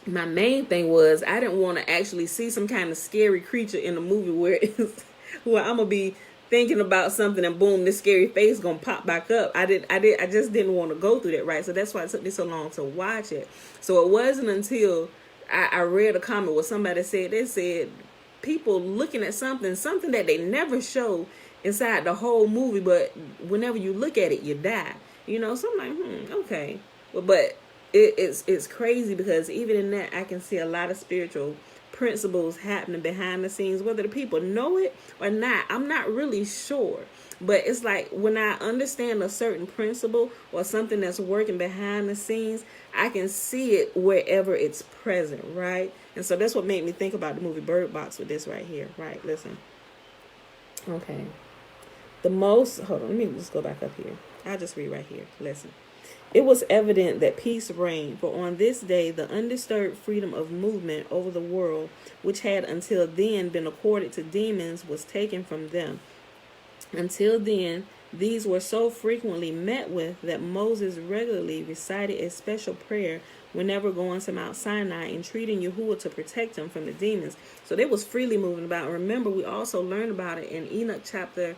my main thing was, I didn't want to actually see some kind of scary creature in the movie where I'm gonna be thinking about something and boom, this scary face gonna pop back up. I just didn't want to go through that, right? So that's why it took me so long to watch it. So it wasn't until I read a comment where somebody said, they said, people looking at something that they never show inside the whole movie, but whenever you look at it, you die. You know, so I'm like, okay. But it's crazy, because even in that, I can see a lot of spiritual principles happening behind the scenes, whether the people know it or not. I'm not really sure. But it's like, when I understand a certain principle or something that's working behind the scenes, I can see it wherever it's present, right? And so that's what made me think about the movie Bird Box with this right here, right? Listen. Okay. Hold on, let me just go back up here. I'll just read right here. Listen. It was evident that peace reigned, for on this day the undisturbed freedom of movement over the world, which had until then been accorded to demons, was taken from them. Until then, these were so frequently met with that Moses regularly recited a special prayer whenever going to Mount Sinai, entreating Yahuwah to protect him from the demons. So they was freely moving about. Remember, we also learned about it in the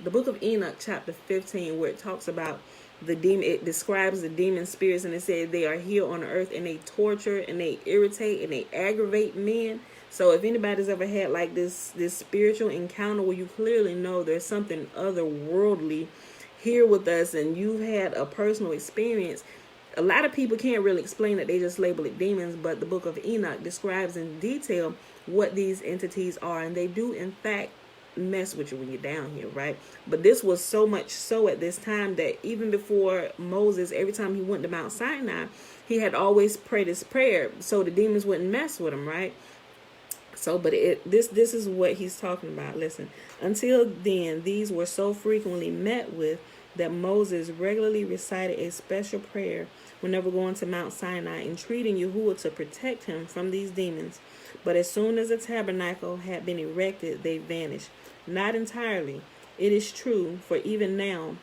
book of Enoch, chapter 15, where it talks about the demon. It describes the demon spirits, and it said they are here on earth, and they torture and they irritate and they aggravate men. So if anybody's ever had like this spiritual encounter where you clearly know there's something otherworldly here with us, and you've had a personal experience, a lot of people can't really explain it. They just label it demons. But the book of Enoch describes in detail what these entities are, and they do in fact mess with you when you're down here, right? But this was so much so at this time that even before Moses, every time he went to Mount Sinai, he had always prayed this prayer so the demons wouldn't mess with him, right? So, but this is what he's talking about. Listen, until then, these were so frequently met with that Moses regularly recited a special prayer whenever going to Mount Sinai, entreating Yahuwah to protect him from these demons. But as soon as the tabernacle had been erected, they vanished. Not entirely, it is true, for even now,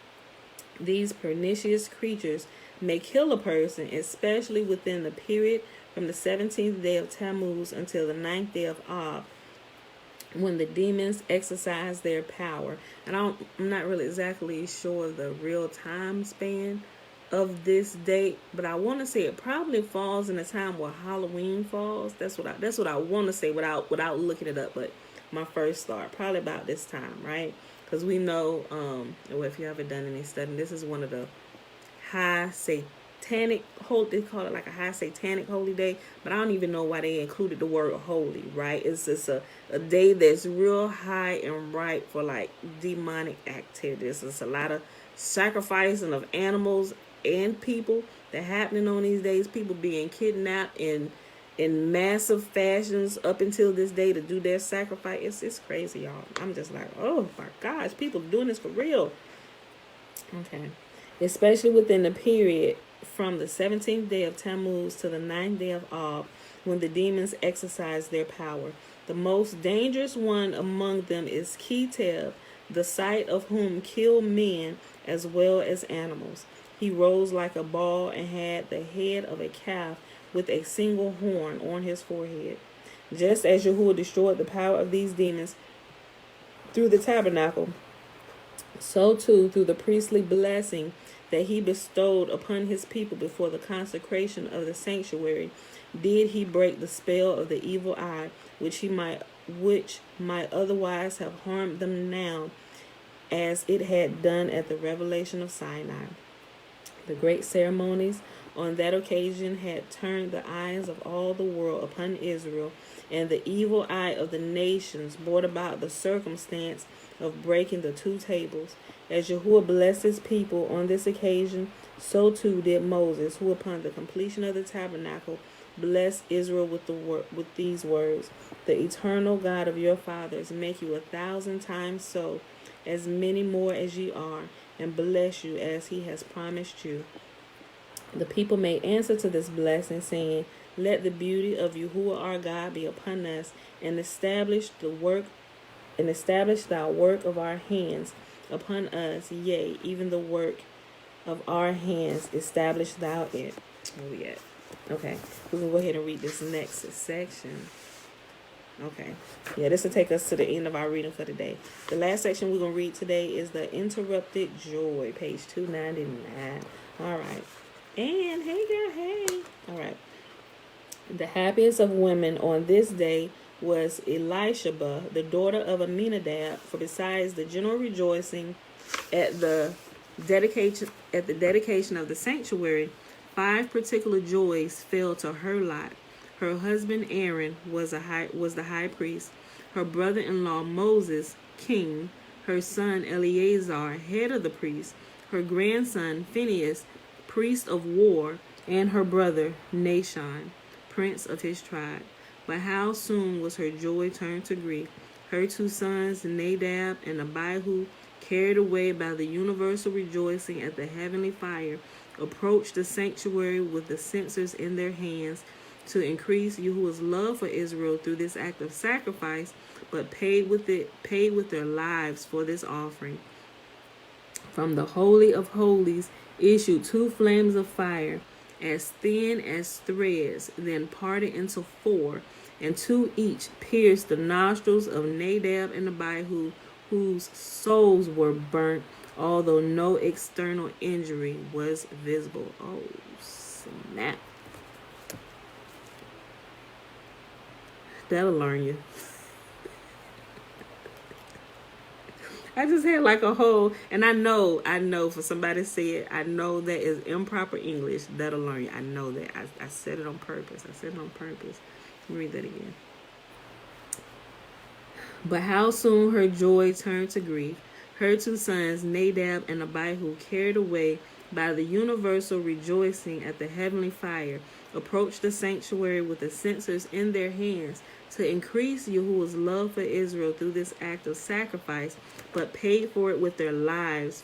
these pernicious creatures may kill a person, especially within the period from the 17th day of Tammuz until the 9th day of Ab, when the demons exercise their power. And I'm not really exactly sure the real time span of this date, but I want to say it probably falls in the time where Halloween falls. That's what I want to say without looking it up. But my first thought, probably about this time, right? Because we know, well, if you haven't done any studying, this is one of the high satanic, they call it like a high satanic holy day, but I don't even know why they included the word holy, right? It's just a day that's real high and ripe for like demonic activities. It's a lot of sacrificing of animals and people that happening on these days, people being kidnapped in massive fashions up until this day to do their sacrifice. It's crazy, y'all. I'm just like, oh my gosh, people doing this for real. Okay. Especially within the period from the 17th day of Tammuz to the 9th day of Ab, when the demons exercise their power. The most dangerous one among them is Keteb, the sight of whom killed men as well as animals. He rose like a ball and had the head of a calf with a single horn on his forehead. Just as Yahuwah destroyed the power of these demons through the tabernacle, so too through the priestly blessing that he bestowed upon his people before the consecration of the sanctuary, did he break the spell of the evil eye, which might otherwise have harmed them now, as it had done at the revelation of Sinai. The great ceremonies on that occasion had turned the eyes of all the world upon Israel, and the evil eye of the nations brought about the circumstance of breaking the two tables. As Yahuwah blessed his people on this occasion, so too did Moses, who upon the completion of the tabernacle blessed Israel with these words: the eternal God of your fathers make you 1,000 times so, as many more as ye are, and bless you as he has promised you. The people made answer to this blessing, saying, let the beauty of Yahuwah our God be upon us, and establish thy work of our hands upon us, yea, even the work of our hands establish thou it. Where we at? Okay, we're going to go ahead and read this next section. Okay, yeah, this will take us to the end of our reading for today. The last section we're going to read today is the Interrupted Joy, page 299. All right, and hey girl, hey. All right, the happiest of women on this day was Elisheba, the daughter of Aminadab, for besides the general rejoicing at the dedication of the sanctuary, 5 particular joys fell to her lot. Her husband Aaron was the high priest, her brother-in-law Moses king, her son Eleazar head of the priests, her grandson Phinehas priest of war, and her brother Nashon prince of his tribe. But how soon was her joy turned to grief? Her 2 sons, Nadab and Abihu, carried away by the universal rejoicing at the heavenly fire, approached the sanctuary with the censers in their hands to increase Yahuwah's love for Israel through this act of sacrifice, but paid with their lives for this offering. From the Holy of Holies issued 2 flames of fire, as thin as threads, then parted into 4, and 2 each pierced the nostrils of Nadab and Abihu, whose souls were burnt, although no external injury was visible. Oh, snap. That'll learn you. I just had like a whole, and I know for somebody to say it, I know that is improper English. That'll learn you. I know that. I said it on purpose. Let me read that again. But how soon her joy turned to grief. Her 2 sons, Nadab and Abihu, carried away by the universal rejoicing at the heavenly fire, approached the sanctuary with the censers in their hands to increase Yahuwah's love for Israel through this act of sacrifice, but paid for it with their lives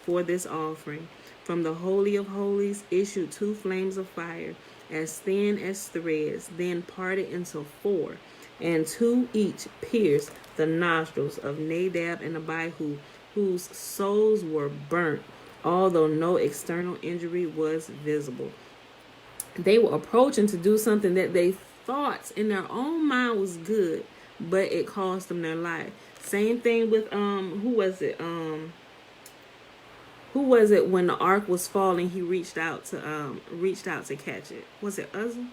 for this offering. From the Holy of Holies issued 2 flames of fire, as thin as threads, then parted into 4, and 2 each pierced the nostrils of Nadab and Abihu, whose souls were burnt, although no external injury was visible. They were approaching to do something that they thought in their own mind was good, but it cost them their life. Same thing with who was it when the ark was falling? He reached out to catch it. Was it Uzzah?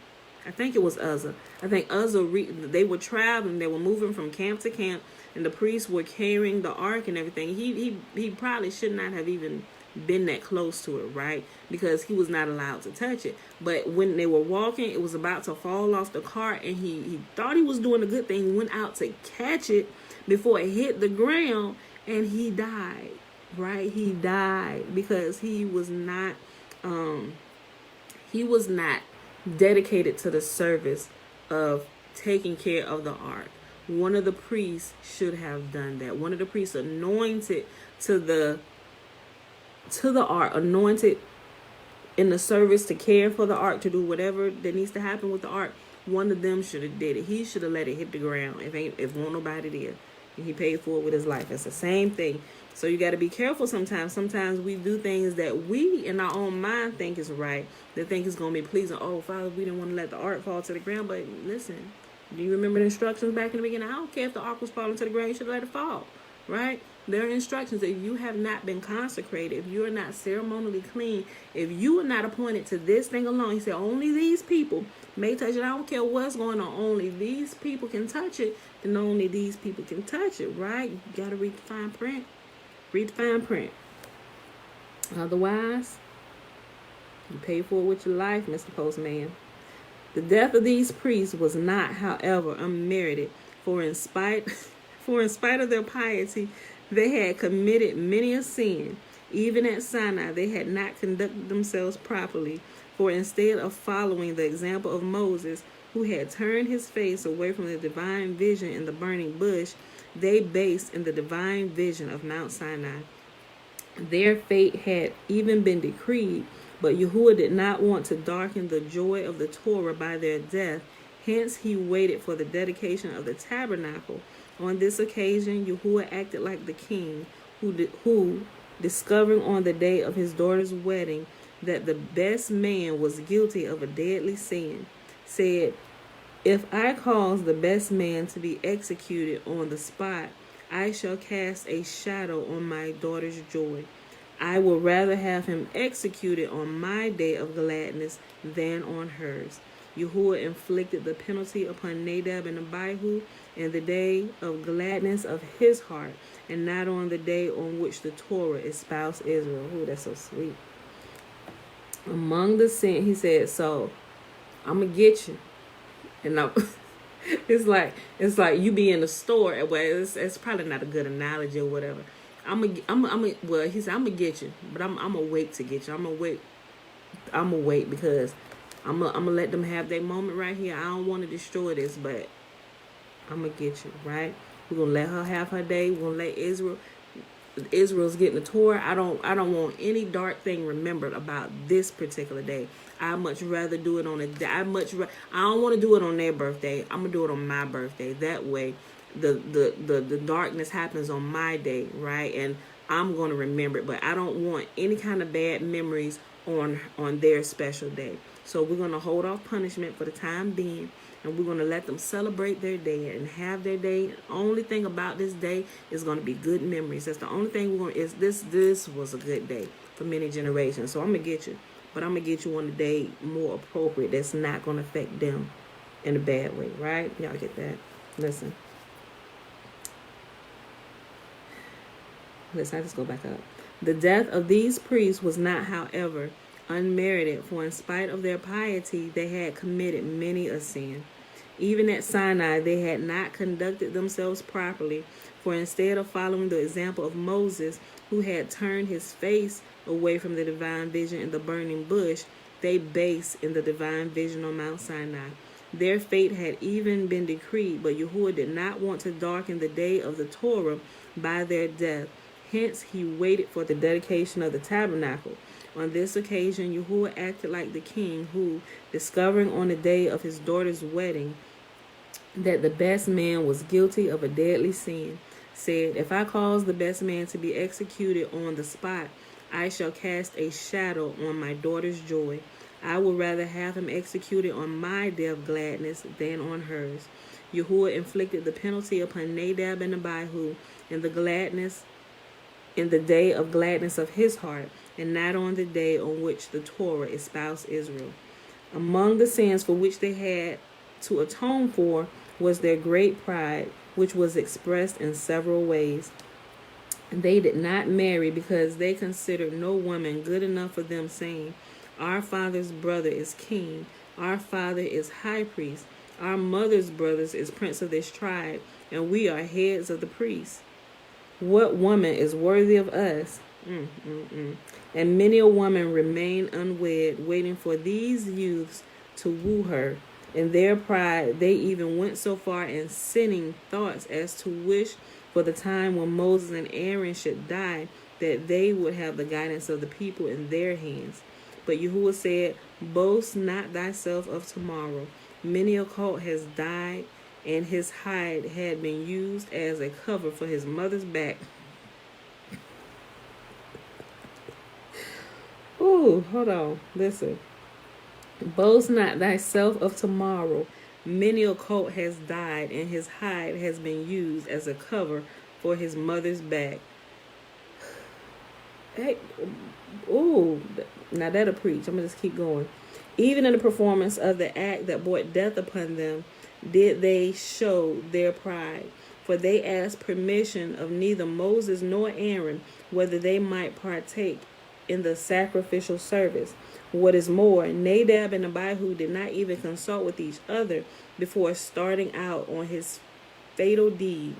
I think it was Uzzah. I think Uzzah. They were traveling. They were moving from camp to camp, and the priests were carrying the ark and everything. He probably should not have even been that close to it, right? Because he was not allowed to touch it. But when they were walking, it was about to fall off the cart, and he thought he was doing a good thing. He went out to catch it before it hit the ground, and he died. Right? He died because he was not dedicated to the service of taking care of the ark. One of the priests should have done that. One of the priests anointed to the ark, anointed in the service to care for the ark, to do whatever that needs to happen with the ark. One of them should have did it. He should have let it hit the ground if won't nobody there. And he paid for it with his life. It's the same thing. So you got to be careful sometimes. Sometimes we do things that we in our own mind think is right, that think is going to be pleasing. Oh, Father, we didn't want to let the ark fall to the ground. But listen, do you remember the instructions back in the beginning? I don't care if the ark was falling to the ground. You should let it fall, right? There are instructions. If you have not been consecrated, if you are not ceremonially clean, if you are not appointed to this thing alone, he said only these people may touch it. I don't care what's going on. Only these people can touch it, and only these people can touch it, right? You got to read the fine print. Read the fine print. Otherwise, you pay for it with your life, Mr. Postman. The death of these priests was not, however, unmerited, for in spite of their piety, they had committed many a sin. Even at Sinai, they had not conducted themselves properly, for instead of following the example of Moses, who had turned his face away from the divine vision in the burning bush, they based in the divine vision of Mount Sinai. Their fate had even been decreed, but Yahuwah did not want to darken the joy of the Torah by their death. Hence, he waited for the dedication of the tabernacle. On this occasion, Yahuwah acted like the king, who, discovering on the day of his daughter's wedding that the best man was guilty of a deadly sin, said, "If I cause the best man to be executed on the spot, I shall cast a shadow on my daughter's joy. I will rather have him executed on my day of gladness than on hers." Yahuwah inflicted the penalty upon Nadab and Abihu in the day of gladness of his heart, and not on the day on which the Torah espoused Israel. Ooh, that's so sweet. Among the sin, he said, so I'm gonna get you. And it's like you be in the store. Well, it's probably not a good analogy or whatever. Well, he said I'm gonna get you, but I'm gonna wait to get you. I'm gonna wait because I'm gonna let them have their moment right here. I don't want to destroy this, but I'm gonna get you, right? We're gonna let her have her day. We're gonna let Israel's getting the Torah. I don't want any dark thing remembered about this particular day. I much rather do it on a day. I don't want to do it on their birthday. I'm gonna do it on my birthday. That way, the darkness happens on my day, right? And I'm gonna remember it. But I don't want any kind of bad memories on their special day. So we're gonna hold off punishment for the time being, and we're going to let them celebrate their day and have their day. The only thing about this day is going to be good memories. That's the only thing we're going to, is this was a good day for many generations. So I'm going to get you. But I'm going to get you on a day more appropriate that's not going to affect them in a bad way, right? Y'all get that? Listen, I just go back up. The death of these priests was not, however, unmerited, for in spite of their piety, they had committed many a sin. Even at Sinai, they had not conducted themselves properly, for instead of following the example of Moses, who had turned his face away from the divine vision in the burning bush, they based in the divine vision on Mount Sinai. Their fate had even been decreed, but Yahuwah did not want to darken the day of the Torah by their death. Hence, he waited for the dedication of the tabernacle. On this occasion, Yahuwah acted like the king who, discovering on the day of his daughter's wedding that the best man was guilty of a deadly sin, said, "If I cause the best man to be executed on the spot, I shall cast a shadow on my daughter's joy. I would rather have him executed on my day of gladness than on hers." Yahuwah inflicted the penalty upon Nadab and Abihu in the day of gladness of his heart, and not on the day on which the Torah espoused Israel. Among the sins for which they had to atone for was their great pride, which was expressed in several ways. They did not marry because they considered no woman good enough for them, saying, "Our father's brother is king, our father is high priest, our mother's brothers is prince of this tribe, and we are heads of the priests. What woman is worthy of us?" And many a woman remained unwed, waiting for these youths to woo her. In their pride, they even went so far in sinning thoughts as to wish for the time when Moses and Aaron should die, that they would have the guidance of the people in their hands. But Yahuwah said, "Boast not thyself of tomorrow. Many a colt has died, and his hide had been used as a cover for his mother's back." Ooh, hold on. Listen. "Boast not thyself of tomorrow. Many a colt has died, and his hide has been used as a cover for his mother's back." Hey, ooh, now that'll preach. I'm going to just keep going. "Even in the performance of the act that brought death upon them, did they show their pride. For they asked permission of neither Moses nor Aaron whether they might partake in the sacrificial service. What is more, Nadab and Abihu did not even consult with each other before starting out on this fatal deed.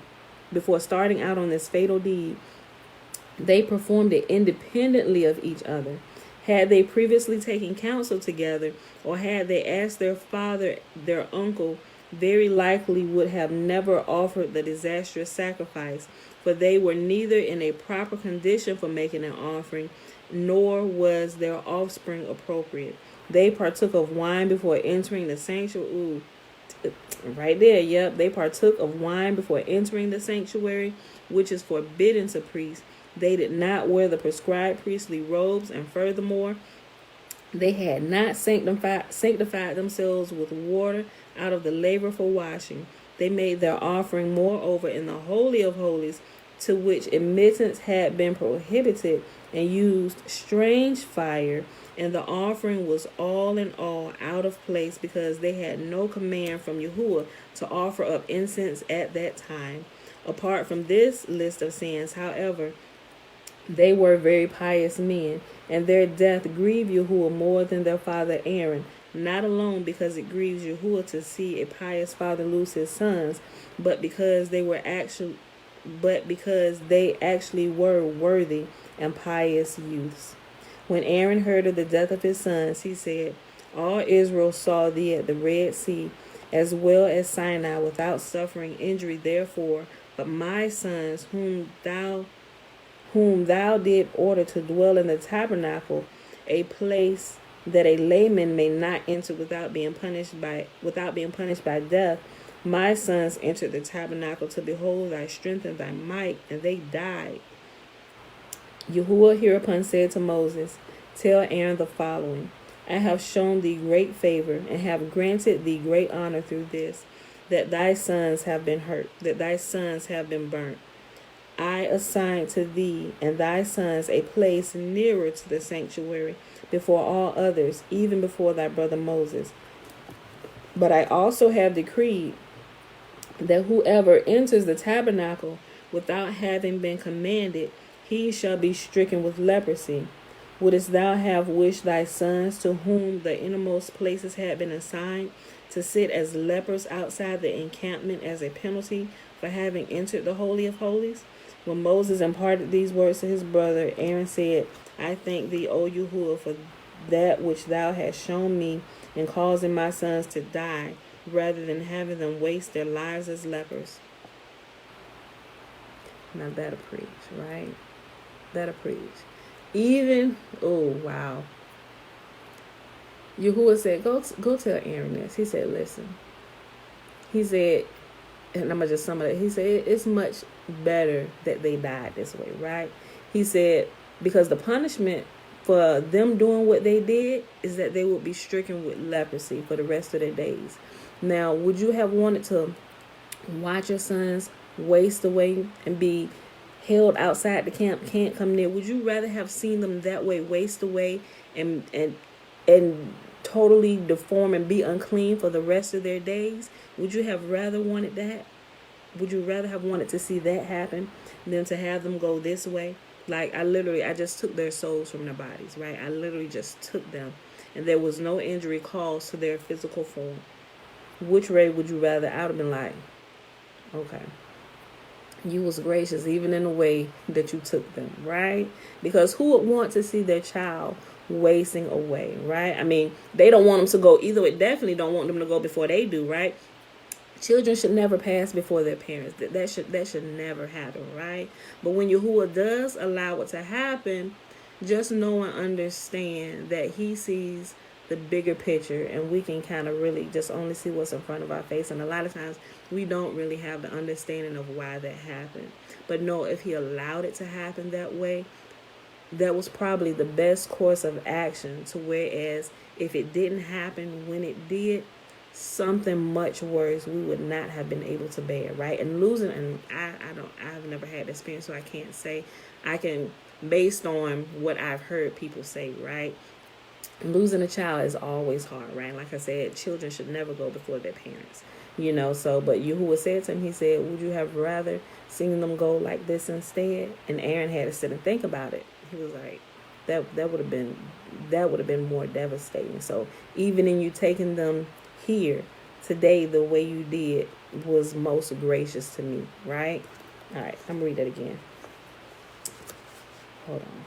They performed it independently of each other. Had they previously taken counsel together, or had they asked their father, their uncle, very likely would have never offered the disastrous sacrifice, for they were neither in a proper condition for making an offering, nor was their offspring appropriate. They partook of wine before entering the sanctuary." Ooh, right there, yep. "They partook of wine before entering the sanctuary, which is forbidden to priests. They did not wear the prescribed priestly robes, and furthermore, they had not sanctified themselves with water out of the laver for washing. They made their offering, moreover, in the Holy of Holies, to which admittance had been prohibited, and used strange fire, and the offering was all in all out of place, because they had no command from Yahuwah to offer up incense at that time. Apart from this list of sins, however, they were very pious men, and their death grieved Yahuwah more than their father Aaron, not alone because it grieves Yahuwah to see a pious father lose his sons, but because they actually were worthy and pious youths. When Aaron heard of the death of his sons, he said, "All Israel saw thee at the Red Sea, as well as Sinai, without suffering injury therefore, but my sons, whom thou did order to dwell in the tabernacle, a place that a layman may not enter without being punished by death, my sons entered the tabernacle to behold thy strength and thy might, and they died." Yahuwah hereupon said to Moses, "Tell Aaron the following: I have shown thee great favor, and have granted thee great honor through this, that thy sons have been burnt. I assigned to thee and thy sons a place nearer to the sanctuary before all others, even before thy brother Moses. But I also have decreed that whoever enters the tabernacle without having been commanded, he shall be stricken with leprosy. Wouldst thou have wished thy sons, to whom the innermost places had been assigned, to sit as lepers outside the encampment as a penalty for having entered the Holy of Holies?" When Moses imparted these words to his brother, Aaron said, "I thank thee, O Yahuwah, for that which thou hast shown me in causing my sons to die, rather than having them waste their lives as lepers. Now that'll preach, right? That'll preach. Even, oh, wow. Yahuwah said, go tell Aaron this. He said, listen. He said, and I'm going to just sum it up. He said, it's much better that they died this way, right? He said, because the punishment for them doing what they did is that they would be stricken with leprosy for the rest of their days. Now, would you have wanted to watch your sons waste away and be held outside the camp, can't come near? Would you rather have seen them that way, waste away and totally deform and be unclean for the rest of their days? Would you have rather wanted that? Would you rather have wanted to see that happen than to have them go this way? Like, I just took their souls from their bodies, right? I literally just took them, and there was no injury caused to their physical form. Which way would you rather? I would have been like, okay, you was gracious even in the way that you took them, right? Because who would want to see their child wasting away, right? I mean, they don't want them to go either way. Definitely don't want them to go before they do, right? Children should never pass before their parents. That should never happen, right? But when Yahuwah does allow it to happen, just know and understand that he sees the bigger picture, and we can kind of really just only see what's in front of our face. And a lot of times we don't really have the understanding of why that happened. But no, if he allowed it to happen that way, that was probably the best course of action. To whereas if it didn't happen when it did, something much worse we would not have been able to bear, right? And losing, and I've never had experience, so I can't say. I can, based on what I've heard people say, right? Losing a child is always hard, right? Like I said, children should never go before their parents, so, but Yahuwah said to him, he said, would you have rather seen them go like this instead? And Aaron had to sit and think about it. He was like, that would have been more devastating. So even in you taking them here today the way you did was most gracious to me, right? All right, I'm gonna read that again. Hold on.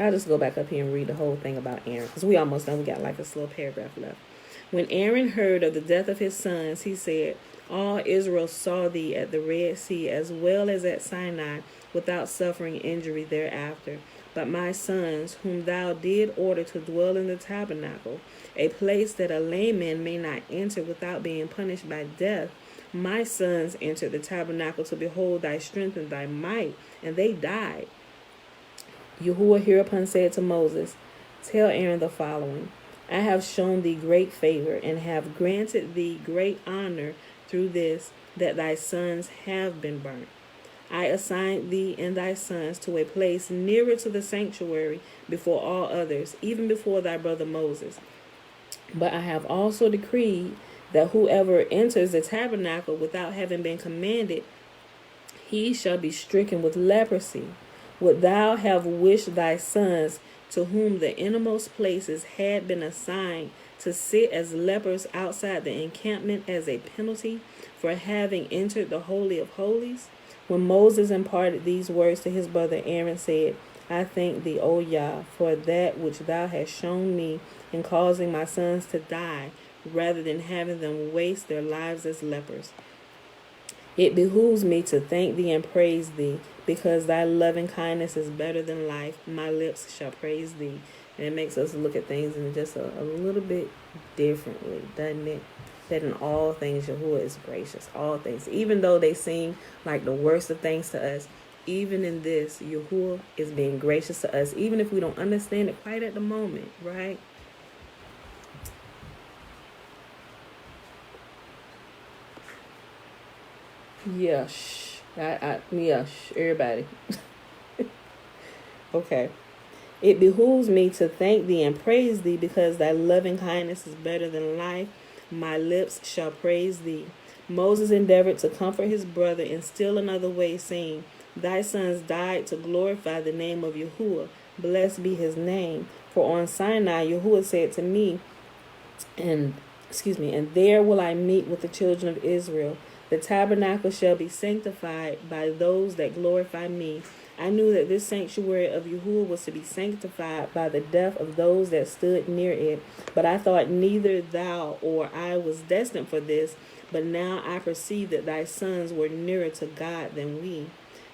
I'll just go back up here and read the whole thing about Aaron, because we almost done. We got like a slow paragraph left. When Aaron heard of the death of his sons, he said, all Israel saw thee at the Red Sea as well as at Sinai without suffering injury thereafter. But my sons, whom thou did order to dwell in the tabernacle, a place that a layman may not enter without being punished by death, my sons entered the tabernacle to behold thy strength and thy might, and they died. Yahuwah hereupon said to Moses, tell Aaron the following, I have shown thee great favor and have granted thee great honor through this, that thy sons have been burnt. I assigned thee and thy sons to a place nearer to the sanctuary before all others, even before thy brother Moses. But I have also decreed that whoever enters the tabernacle without having been commanded, he shall be stricken with leprosy. Would thou have wished thy sons, to whom the innermost places had been assigned, to sit as lepers outside the encampment as a penalty for having entered the Holy of Holies? When Moses imparted these words to his brother, Aaron said, I thank thee, O Yah, for that which thou hast shown me in causing my sons to die, rather than having them waste their lives as lepers. It behooves me to thank thee and praise thee, because thy loving kindness is better than life. My lips shall praise thee. And it makes us look at things in just a little bit differently, doesn't it? That in all things Yahuwah is gracious. All things. Even though they seem like the worst of things to us, even in this, Yahuwah is being gracious to us, even if we don't understand it quite at the moment, right? Yeah, shh. Everybody. Okay. It behooves me to thank thee and praise thee, because thy loving kindness is better than life. My lips shall praise thee. Moses endeavored to comfort his brother in still another way, saying, thy sons died to glorify the name of Yahuwah. Blessed be his name. For on Sinai, Yahuwah said to me, and there will I meet with the children of Israel. The tabernacle shall be sanctified by those that glorify me. I knew that this sanctuary of Yahuwah was to be sanctified by the death of those that stood near it. But I thought neither thou or I was destined for this. But now I perceive that thy sons were nearer to God than we.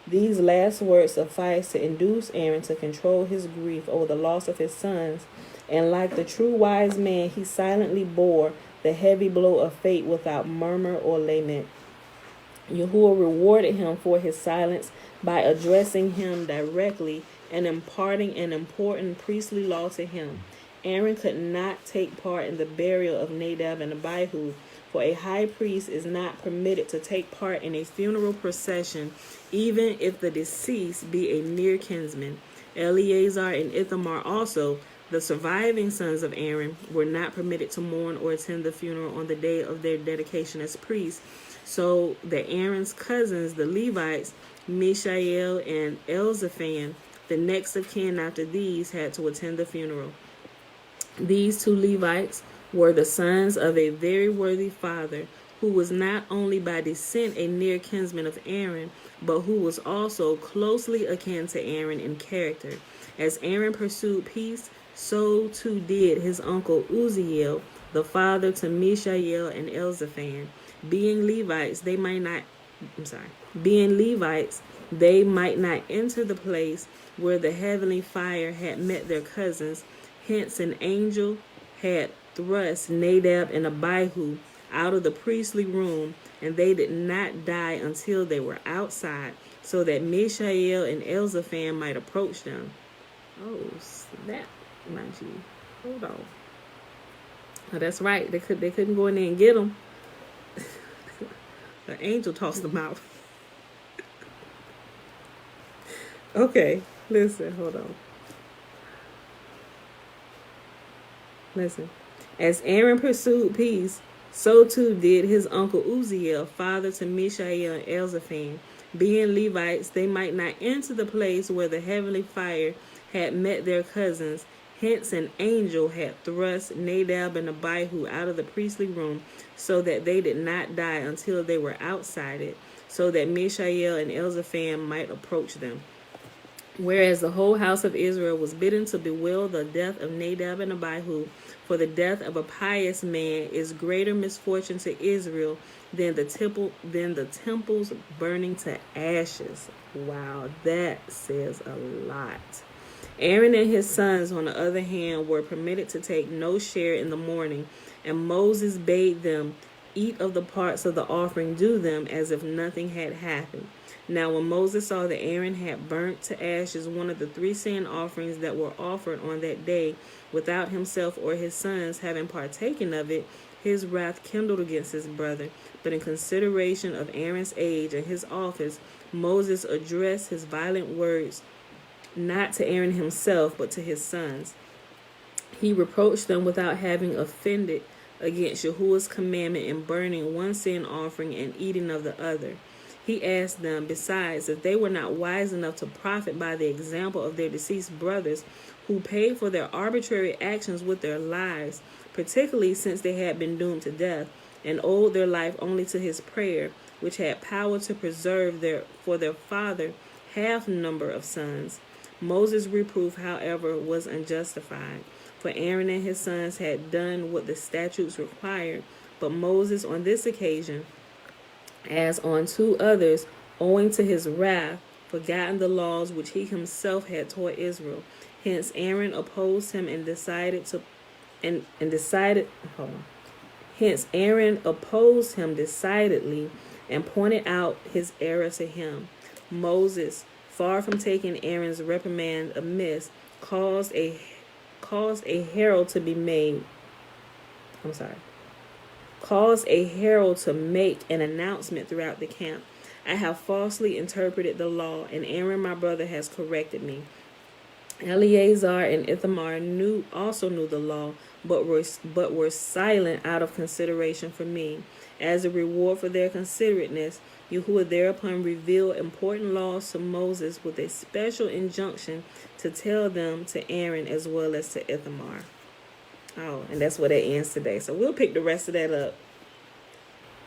These last words sufficed to induce Aaron to control his grief over the loss of his sons. And like the true wise man, he silently bore the heavy blow of fate without murmur or lament. Yahuwah rewarded him for his silence by addressing him directly and imparting an important priestly law to him. Aaron could not take part in the burial of Nadab and Abihu, for a high priest is not permitted to take part in a funeral procession, even if the deceased be a near kinsman. Eleazar and Ithamar also, the surviving sons of Aaron, were not permitted to mourn or attend the funeral on the day of their dedication as priests. So the Aaron's cousins, the Levites, Mishael and Elzaphan, the next of kin after these, had to attend the funeral. These two Levites were the sons of a very worthy father, who was not only by descent a near kinsman of Aaron, but who was also closely akin to Aaron in character. As Aaron pursued peace, so too did his uncle Uzziel, the father to Mishael and Elzaphan. Being Levites, they might not enter the place where the heavenly fire had met their cousins. Hence an angel had thrust Nadab and Abihu out of the priestly room, and they did not die until they were outside, so that Mishael and Elzaphan might approach them. Oh, snap, mind you. Hold on. Oh, that's right. They couldn't go in there and get them. The angel tossed them out. Okay, listen, hold on. Listen. As Aaron pursued peace, so too did his uncle Uzziel, father to Mishael and Elzaphan. Being Levites, they might not enter the place where the heavenly fire had met their cousins. Hence an angel had thrust Nadab and Abihu out of the priestly room, so that they did not die until they were outside it, so that Mishael and Elzaphan might approach them. Whereas the whole house of Israel was bidden to bewail the death of Nadab and Abihu, for the death of a pious man is greater misfortune to Israel than the temples burning to ashes. Wow, that says a lot. Aaron and his sons, on the other hand, were permitted to take no share in the mourning, and Moses bade them eat of the parts of the offering due them as if nothing had happened. Now when Moses saw that Aaron had burnt to ashes one of the 3 sin offerings that were offered on that day, without himself or his sons having partaken of it, his wrath kindled against his brother. But in consideration of Aaron's age and his office, Moses addressed his violent words not to Aaron himself, but to his sons. He reproached them without having offended against Yahuwah's commandment in burning one sin offering and eating of the other. He asked them, besides, if they were not wise enough to profit by the example of their deceased brothers, who paid for their arbitrary actions with their lives, particularly since they had been doomed to death, and owed their life only to his prayer, which had power to preserve for their father half number of sons. Moses' reproof, however, was unjustified, for Aaron and his sons had done what the statutes required, but Moses on this occasion, as on 2 others, owing to his wrath, forgotten the laws which he himself had taught Israel. Hence Aaron opposed him Hence Aaron opposed him decidedly and pointed out his error to him. Moses, far from taking Aaron's reprimand amiss, caused a herald to make an announcement throughout the camp. I have falsely interpreted the law, and Aaron my brother has corrected me. Eleazar and Ithamar also knew the law, but were silent out of consideration for me. As a reward for their considerateness, Yahuwah thereupon revealed important laws to Moses with a special injunction to tell them to Aaron as well as to Ithamar. Oh, and that's where that ends today. So we'll pick the rest of that up,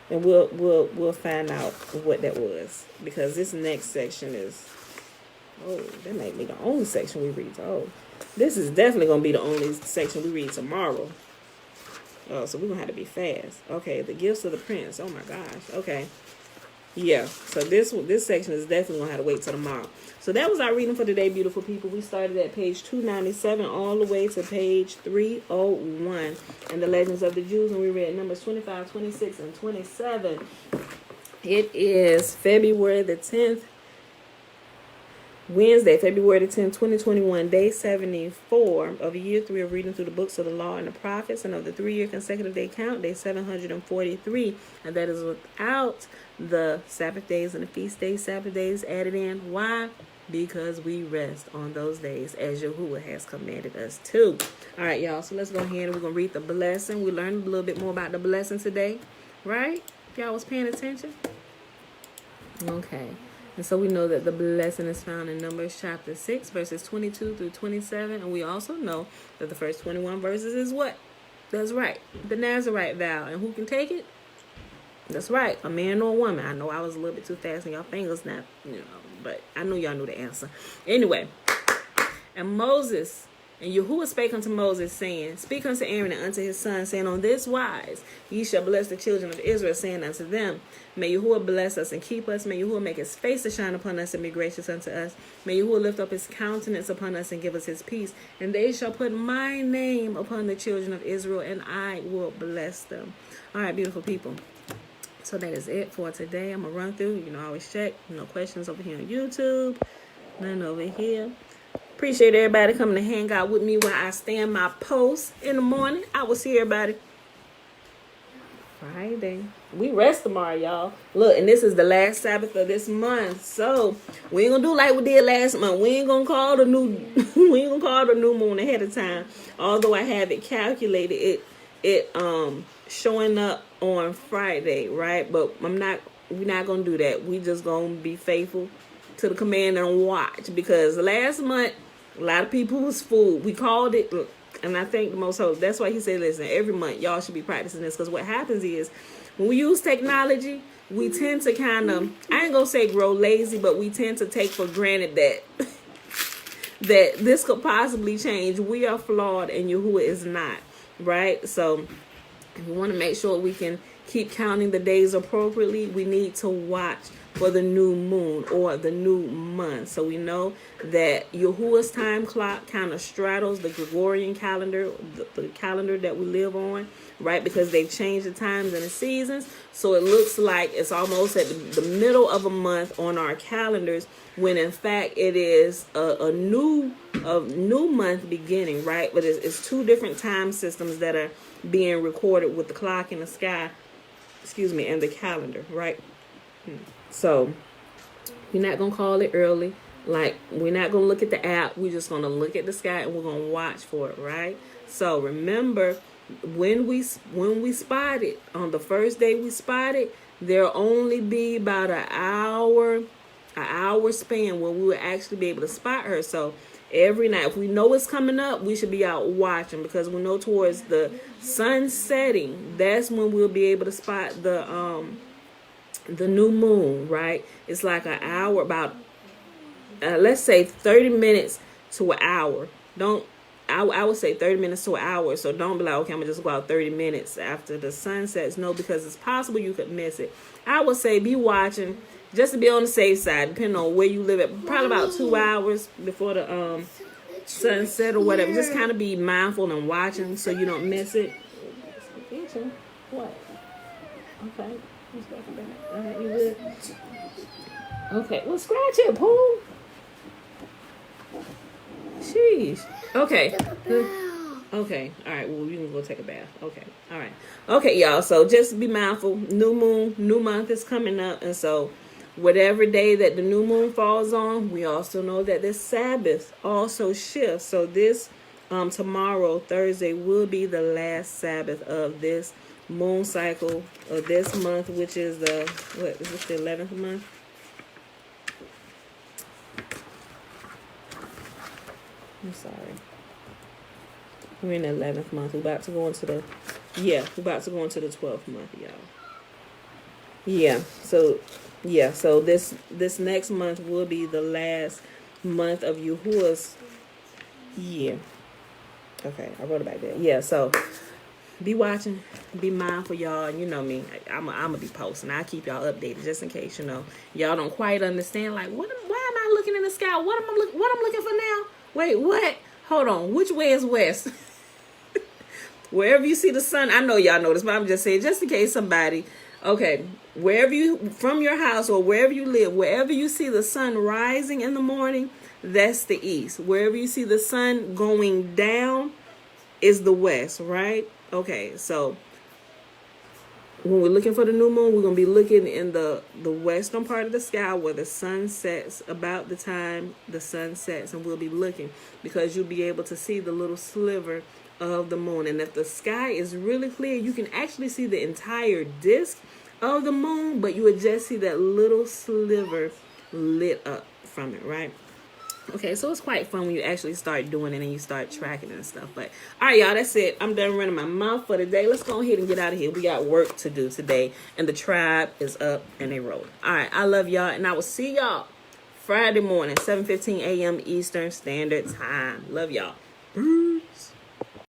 and we'll find out what that was, because this next section is Oh, that might be the only section we read. Oh, this is definitely going to be the only section we read tomorrow. Oh, so we're going to have to be fast. Okay, the gifts of the prince. Oh, my gosh. Okay. Yeah, so this section is definitely going to have to wait till tomorrow. So that was our reading for today, beautiful people. We started at page 297 all the way to page 301 in the Legends of the Jews, and we read Numbers 25, 26, and 27. It is February the 10th, Wednesday, February the 10th, 2021, day 74 of year 3 of reading through the books of the law and the prophets, and of the 3-year consecutive day count, day 743, and that is without the Sabbath days and the feast days, Sabbath days added in. Why? Because we rest on those days as Yahuwah has commanded us to. All right, y'all, so let's go ahead and we're going to read the blessing. We learned a little bit more about the blessing today, right? If y'all was paying attention. Okay. And so we know that the blessing is found in Numbers chapter 6, verses 22 through 27. And we also know that the first 21 verses is what? That's right. The Nazirite vow. And who can take it? That's right. A man or a woman. I know I was a little bit too fast in y'all fingers now, but I know y'all knew the answer. Anyway. And Moses... And Yahuwah spake unto Moses, saying, Speak unto Aaron and unto his son, saying, On this wise ye shall bless the children of Israel, saying unto them, May Yahuwah bless us and keep us. May Yahuwah make his face to shine upon us and be gracious unto us. May Yahuwah lift up his countenance upon us and give us his peace. And they shall put my name upon the children of Israel, and I will bless them. All right, beautiful people. So that is it for today. I'm going to run through. Always check. No questions over here on YouTube. None over here. Appreciate everybody coming to hang out with me while I stand my post in the morning. I will see everybody Friday. We rest tomorrow, y'all. Look, and this is the last Sabbath of this month. So we ain't gonna do like we did last month. We ain't gonna call the new moon ahead of time. Although I have it calculated, it showing up on Friday, right? But we're not gonna do that. We just gonna be faithful to the command and watch, because last month a lot of people was fooled. We called it, and I think the Most Holy, that's why he said, listen, every month y'all should be practicing this, because what happens is when we use technology, we tend to kind of, I ain't gonna say grow lazy, but we tend to take for granted that that this could possibly change. We are flawed and Yahuwah is not, right? So we want to make sure we can keep counting the days appropriately. We need to watch for the new moon or the new month. So we know that Yahuwah's time clock kind of straddles the Gregorian calendar, the calendar that we live on, right? Because they've changed the times and the seasons. So it looks like it's almost at the middle of a month on our calendars, when in fact it is a new month beginning, right? But it's two different time systems that are being recorded with the clock in the sky, and the calendar, right? So we're not going to call it early. Like, we're not going to look at the app. We're just going to look at the sky and we're going to watch for it, right? So remember, when we spot it, on the first day we spot it, there'll only be about an hour span where we will actually be able to spot her. So every night, if we know it's coming up, we should be out watching, because we know towards the sun setting, that's when we'll be able to spot the new moon, right? It's like an hour, about let's say 30 minutes to an hour. I would say 30 minutes to an hour. So don't be like, okay, I'm gonna just go out 30 minutes after the sun sets. No, because it's possible you could miss it. I would say be watching, just to be on the safe side, depending on where you live at. Probably about 2 hours before the sunset or whatever. Just kind of be mindful and watching so you don't miss it. What? Okay. All right, you good? Okay, well, scratch it, Pooh. Sheesh. Okay. Okay. All right. Well, you can go take a bath. Okay. All right. Okay, y'all. So just be mindful. New moon, new month is coming up, and so whatever day that the new moon falls on, we also know that this Sabbath also shifts. So this tomorrow, Thursday, will be the last Sabbath of this moon cycle of this month, which is the 11th month? I'm sorry. We're in the 11th month. We're about to go into the 12th month, y'all. So this next month will be the last month of Yahuwah's year. Okay, I wrote it back there. Yeah, so be watching, be mindful, y'all. And you know me, I'm gonna be posting. I'll keep y'all updated just in case, y'all don't quite understand. Like, why am I looking in the sky? What I'm looking for now? Wait, what? Hold on. Which way is west? Wherever you see the sun, I know y'all know this, but I'm just saying, just in case somebody, okay, wherever you, from your house or wherever you live, wherever you see the sun rising in the morning, that's the east. Wherever you see the sun going down is the west, right? Okay, so when we're looking for the new moon, we're going to be looking in the western part of the sky where the sun sets, about the time the sun sets, and we'll be looking because you'll be able to see the little sliver of the moon. And if the sky is really clear, you can actually see the entire disk of the moon, but you would just see that little sliver lit up from it, right? Okay, so it's quite fun when you actually start doing it and you start tracking it and stuff. But all right, y'all, that's it. I'm done running my mouth for the day. Let's go ahead and get out of here. We got work to do today, and the tribe is up and they rolling. All right, I love y'all, and I will see y'all Friday morning, 7:15 a.m. Eastern Standard Time. Love y'all.